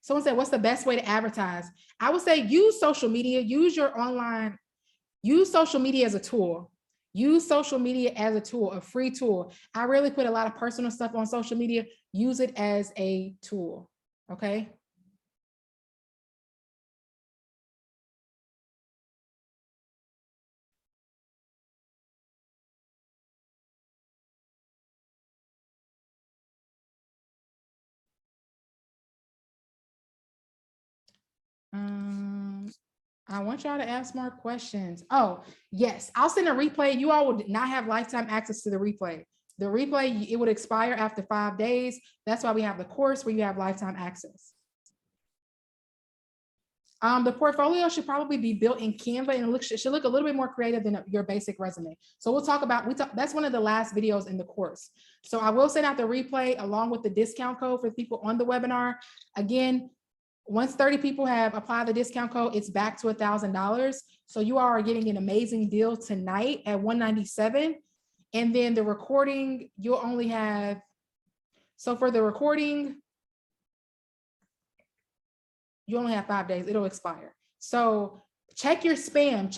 Someone said, what's the best way to advertise? I would say use social media, use social media as a tool. Use social media as a tool, a free tool. I really put a lot of personal stuff on social media. Use it as a tool, okay? I want y'all to ask more questions. Oh, yes, I'll send a replay. You all will not have lifetime access to the replay. The replay, it would expire after 5 days. That's why we have the course where you have lifetime access. The portfolio should probably be built in Canva, and it should look a little bit more creative than your basic resume. So we'll talk about, that's one of the last videos in the course. So I will send out the replay along with the discount code for people on the webinar. Again, once 30 people have applied the discount code, it's back to $1,000. So you are getting an amazing deal tonight at $197. And then the recording, you'll only have, so for the recording, you only have 5 days, it'll expire. So check your spam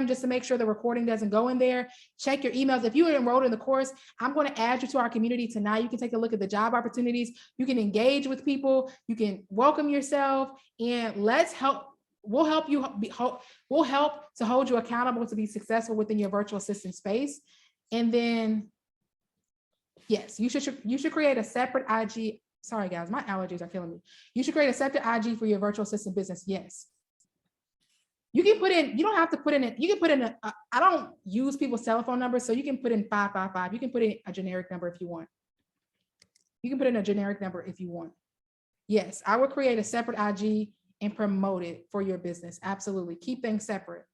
just to make sure the recording doesn't go in there. Check your emails. If you are enrolled in the course, I'm going to add you to our community tonight. You can take a look at the job opportunities. You can engage with people. You can welcome yourself, and we'll help to hold you accountable to be successful within your virtual assistant space. And then, yes, you should create a separate IG. Sorry guys, my allergies are killing me. You should create a separate IG for your virtual assistant business. Yes. You can put in, you don't have to put in it. You can put in I don't use people's telephone numbers, so you can put in 555. You can put in a generic number if you want. You can put in a generic number if you want. Yes, I would create a separate IG and promote it for your business. Absolutely. Keep things separate.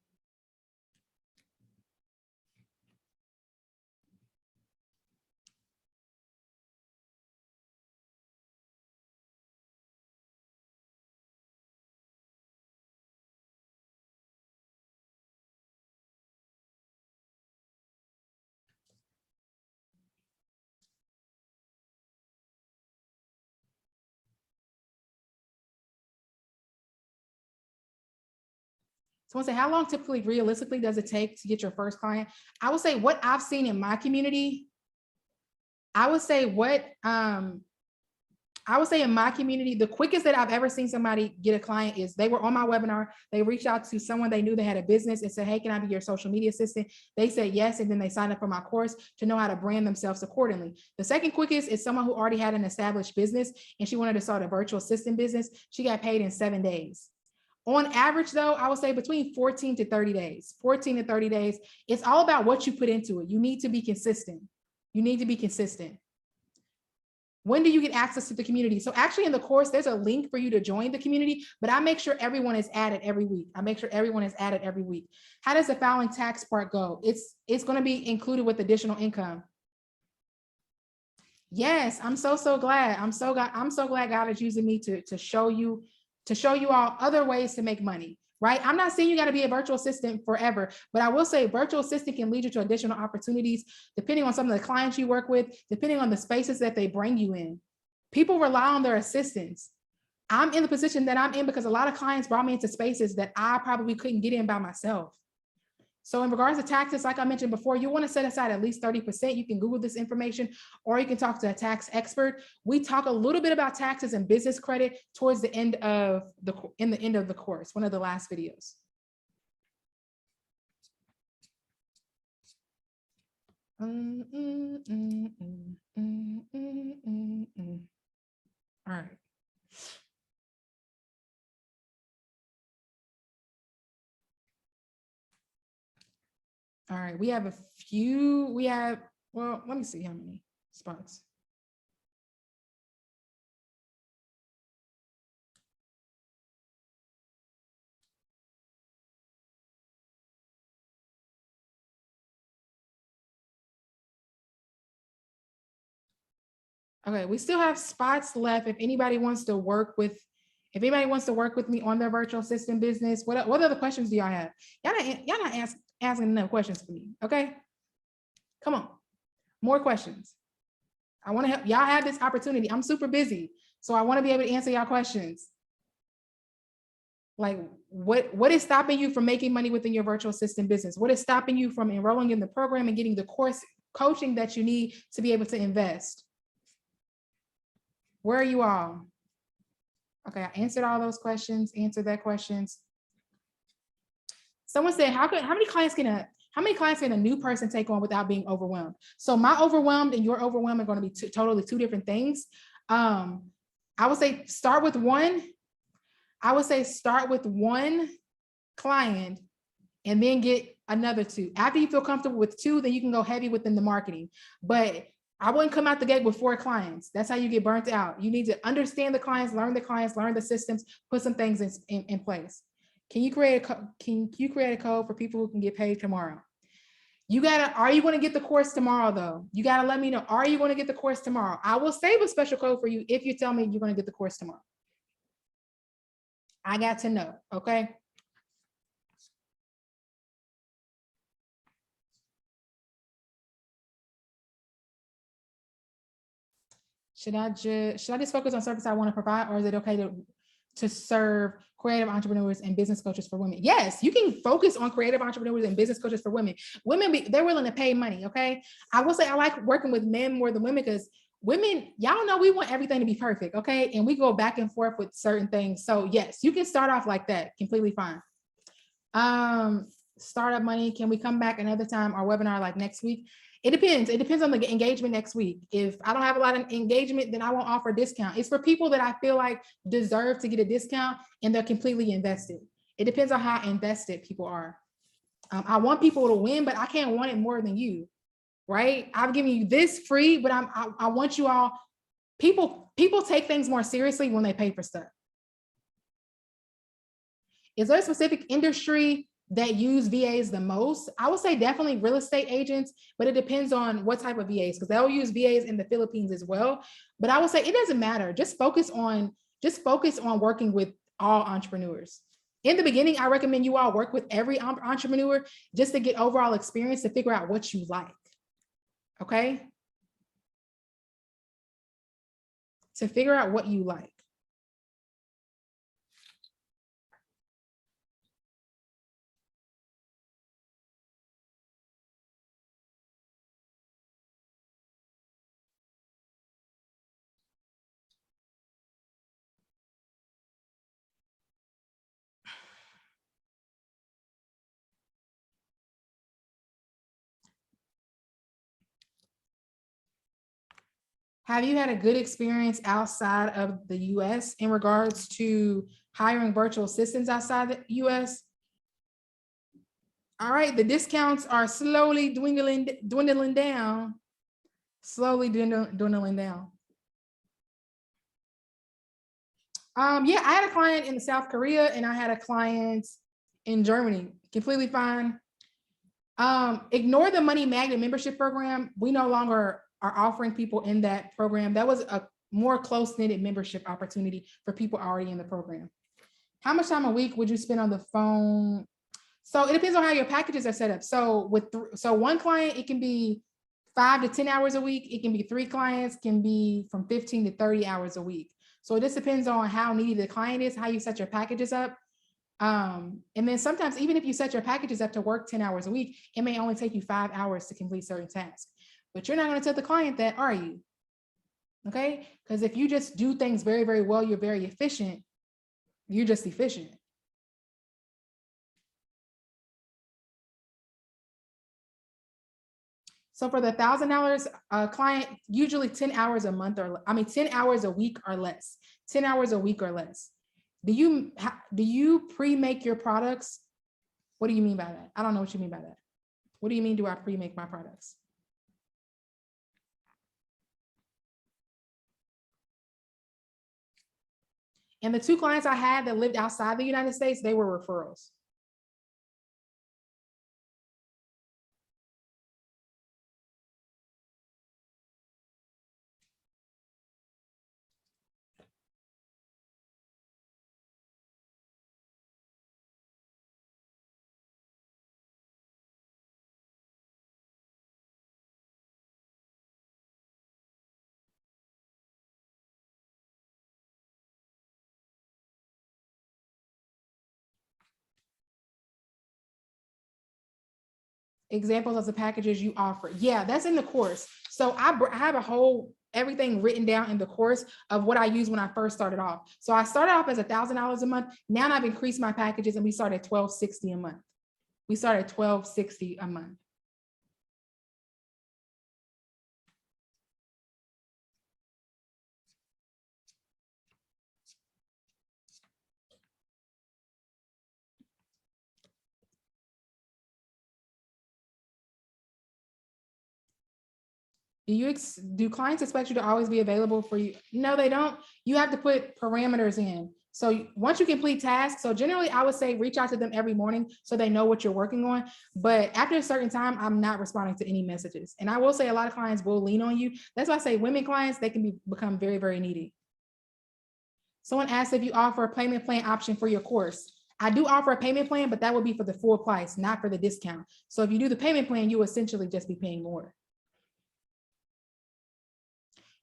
Someone say, how long typically realistically does it take to get your first client? I would say what I've seen in my community, in my community, the quickest that I've ever seen somebody get a client is they were on my webinar. They reached out to someone they knew they had a business and said, hey, can I be your social media assistant? They said yes, and then they signed up for my course to know how to brand themselves accordingly. The second quickest is someone who already had an established business and she wanted to start a virtual assistant business. She got paid in 7 days. On average, though, I would say between 14 to 30 days. 14 to 30 days. It's all about what you put into it. You need to be consistent. You need to be consistent. When do you get access to the community? So actually in the course, there's a link for you to join the community, but I make sure everyone is added every week. How does the filing tax part go? It's going to be included with additional income. Yes, I'm so glad. I'm so glad God is using me to show you to show you all other ways to make money, right? I'm not saying you got to be a virtual assistant forever, but I will say virtual assistant can lead you to additional opportunities depending on some of the clients you work with, depending on the spaces that they bring you in. People rely on their assistants. I'm in the position that I'm in because a lot of clients brought me into spaces that I probably couldn't get in by myself. So in regards to taxes, like I mentioned before, you want to set aside at least 30%. You can Google this information, or you can talk to a tax expert. We talk a little bit about taxes and business credit towards the end of the course, one of the last videos. All right. All right, we have a few, well, let me see how many spots. Okay, we still have spots left if anybody wants to work with me on their virtual assistant business. What other questions do y'all have? Y'all not asking enough questions for me, okay? Come on, more questions. I want to help y'all have this opportunity. I'm super busy, so I want to be able to answer y'all questions. Like, what is stopping you from making money within your virtual assistant business? What is stopping you from enrolling in the program and getting the course coaching that you need to be able to invest? Where are you all? Okay, I answered all those questions, answered that questions. Someone said, how many clients can a new person take on without being overwhelmed? So my overwhelmed and your overwhelmed are going to be totally two different things. I would say start with one. I would say start with one client and then get another two. After you feel comfortable with two, then you can go heavy within the marketing. But I wouldn't come out the gate with 4 clients. That's how you get burnt out. You need to understand the clients, learn the systems, put some things in place. Can you create a code for people who can get paid tomorrow? Are you going to get the course tomorrow though? You got to let me know, are you going to get the course tomorrow? I will save a special code for you if you tell me you're going to get the course tomorrow. I got to know, okay? Should I just focus on service I want to provide, or is it okay to serve creative entrepreneurs and business coaches for women? Yes, you can focus on creative entrepreneurs and business coaches for women. Women, they're willing to pay money, okay? I will say I like working with men more than women because women, y'all know we want everything to be perfect, okay? And we go back and forth with certain things. So yes, you can start off like that, completely fine. Startup money, can we come back another time, our webinar like next week? It depends on the engagement next week. If I don't have a lot of engagement, then I won't offer a discount. It's for people that I feel like deserve to get a discount and they're completely invested. It depends on how invested people are. I want people to win, but I can't want it more than you, right? I've given you this free, but I want you all, people take things more seriously when they pay for stuff. Is there a specific industry that use VAs the most? I would say definitely real estate agents, but it depends on what type of VAs, because they'll use VAs in the Philippines as well. But I would say it doesn't matter. Just focus on working with all entrepreneurs. In the beginning, I recommend you all work with every entrepreneur just to get overall experience to figure out what you like. Okay? To figure out what you like. Have you had a good experience outside of the US in regards to hiring virtual assistants outside the US? All right, the discounts are slowly dwindling down. Slowly dwindling down. Yeah, I had a client in South Korea and I had a client in Germany, completely fine. Ignore the Money Magnet membership program. We no longer are offering people in that program. That was a more close-knitted membership opportunity for people already in the program. How much time a week would you spend on the phone? So it depends on how your packages are set up. So one client, it can be 5 to 10 hours a week. It can be 3 clients, can be from 15 to 30 hours a week. So it just depends on how needy the client is, how you set your packages up. And then sometimes even if you set your packages up to work 10 hours a week, it may only take you 5 hours to complete certain tasks. But you're not going to tell the client that, are you? Okay? Because if you just do things very, very well, you're very efficient. You're just efficient. So for the $1,000 client, usually 10 hours a month, or 10 hours a week or less. 10 hours a week or less. Do you pre-make your products? What do you mean by that? I don't know what you mean by that. What do you mean, do I pre-make my products? And the 2 clients I had that lived outside the United States, they were referrals. Examples of the packages you offer. Yeah, that's in the course. So I have a whole everything written down in the course of what I used when I first started off. So I started off as $1,000 a month. Now I've increased my packages and we started at $1,260 a month. We started at $1,260 a month. Do clients expect you to always be available for you? No, they don't. You have to put parameters in. So once you complete tasks, so generally I would say reach out to them every morning so they know what you're working on. But after a certain time, I'm not responding to any messages. And I will say a lot of clients will lean on you. That's why I say women clients, they can become very, very needy. Someone asked if you offer a payment plan option for your course. I do offer a payment plan, but that would be for the full price, not for the discount. So if you do the payment plan, you essentially just be paying more.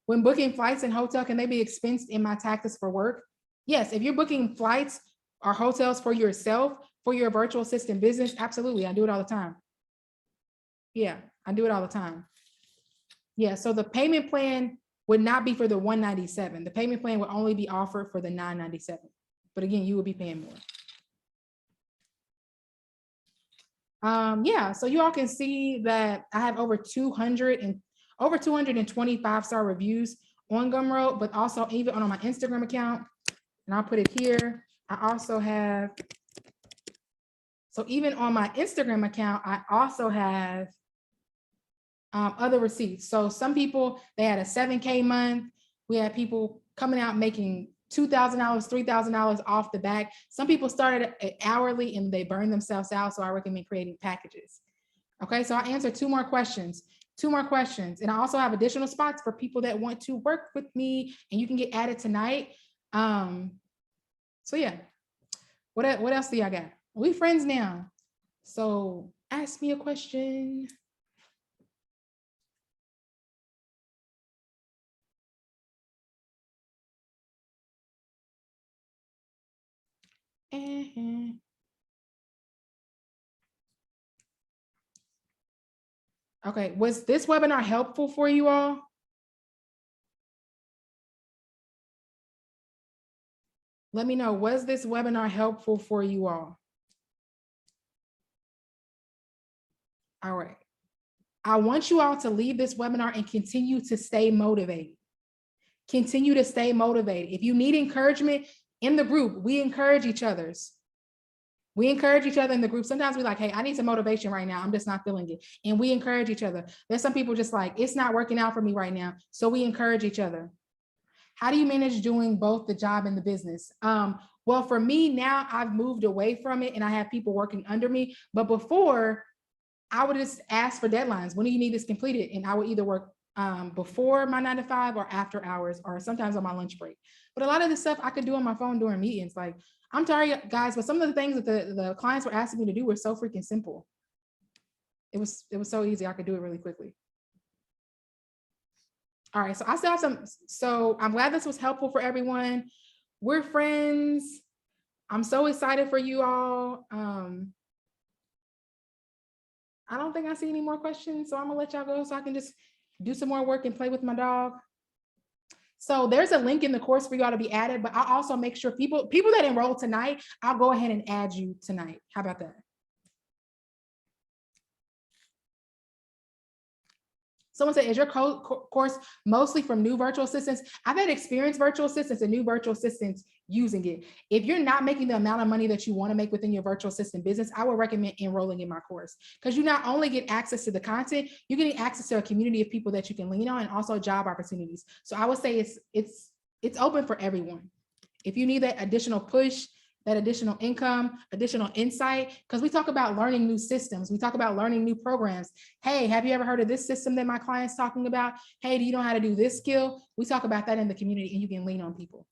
When booking flights and hotel, can they be expensed in my taxes for work? Yes, if you're booking flights or hotels for yourself, for your virtual assistant business, absolutely, I do it all the time. Yeah, I do it all the time. Yeah, so the payment plan would not be for the $197. The payment plan would only be offered for the $997. But again, you will be paying more. Yeah, so you all can see that I have over 225 star reviews on Gumroad, but also even on my Instagram account, and I'll put it here. I also have, so even on my Instagram account, I also have other receipts. So some people, they had a 7K month. We had people coming out making $2,000, $3,000 off the back. Some people started hourly and they burned themselves out. So I recommend creating packages. Okay, so I answered 2 more questions. And I also have additional spots for people that want to work with me, and you can get added tonight. So yeah, what else do y'all got? We friends now. So ask me a question. Okay, was this webinar helpful for you all? Let me know, was this webinar helpful for you all? All right. I want you all to leave this webinar and continue to stay motivated. Continue to stay motivated. If you need encouragement in the group, we encourage each other. We encourage each other in the group. Sometimes we're like, hey, I need some motivation right now. I'm just not feeling it. And we encourage each other. There's some people just like, it's not working out for me right now. So we encourage each other. How do you manage doing both the job and the business? Well, for me now, I've moved away from it and I have people working under me. But before, I would just ask for deadlines. When do you need this completed? And I would either work before my 9 to 5 or after hours, or sometimes on my lunch break. But a lot of the stuff I could do on my phone during meetings. Like, I'm sorry, guys, but some of the things that the clients were asking me to do were so freaking simple. It was so easy. I could do it really quickly. All right, so I still have some. So I'm glad this was helpful for everyone. We're friends. I'm so excited for you all. I don't think I see any more questions, so I'm gonna let y'all go so I can just do some more work and play with my dog. So there's a link in the course for y'all to be added, but I'll also make sure people that enroll tonight, I'll go ahead and add you tonight. How about that? Someone said, is your course mostly from new virtual assistants? I've had experienced virtual assistants and new virtual assistants using it. If you're not making the amount of money that you want to make within your virtual assistant business, I would recommend enrolling in my course, because you not only get access to the content, you're getting access to a community of people that you can lean on, and also job opportunities. So I would say it's open for everyone. If you need that additional push, that additional income, additional insight, because we talk about learning new systems. We talk about learning new programs. Hey, have you ever heard of this system that my client's talking about? Hey, do you know how to do this skill? We talk about that in the community, and you can lean on people.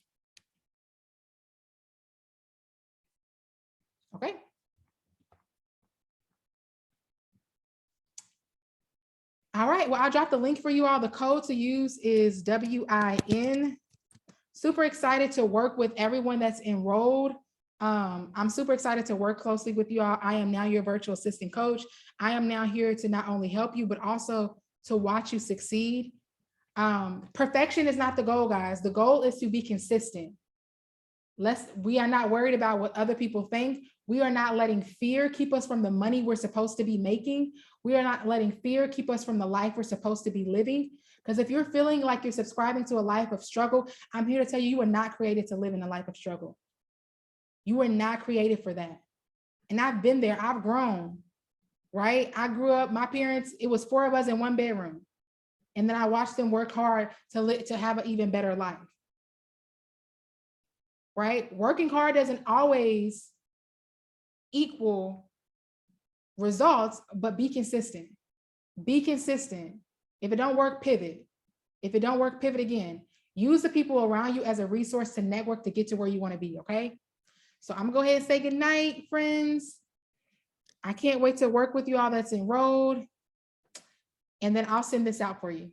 Okay. All right, well, I'll drop the link for you all. The code to use is WIN. Super excited to work with everyone that's enrolled. I'm super excited to work closely with you all. I am now your virtual assistant coach. I am now here to not only help you, but also to watch you succeed. Perfection is not the goal, guys. The goal is to be consistent. We are not worried about what other people think. We are not letting fear keep us from the money we're supposed to be making. We are not letting fear keep us from the life we're supposed to be living. Because if you're feeling like you're subscribing to a life of struggle, I'm here to tell you, you were not created to live in a life of struggle. You were not created for that. And I've been there. I've grown, right? I grew up, my parents, it was 4 of us in 1 bedroom. And then I watched them work hard to have an even better life. Right? Working hard doesn't always equal results, but be consistent. Be consistent. If it don't work, pivot. If it don't work, pivot again. Use the people around you as a resource to network to get to where you want to be, okay? So I'm gonna go ahead and say good night, friends. I can't wait to work with you all that's enrolled. And then I'll send this out for you.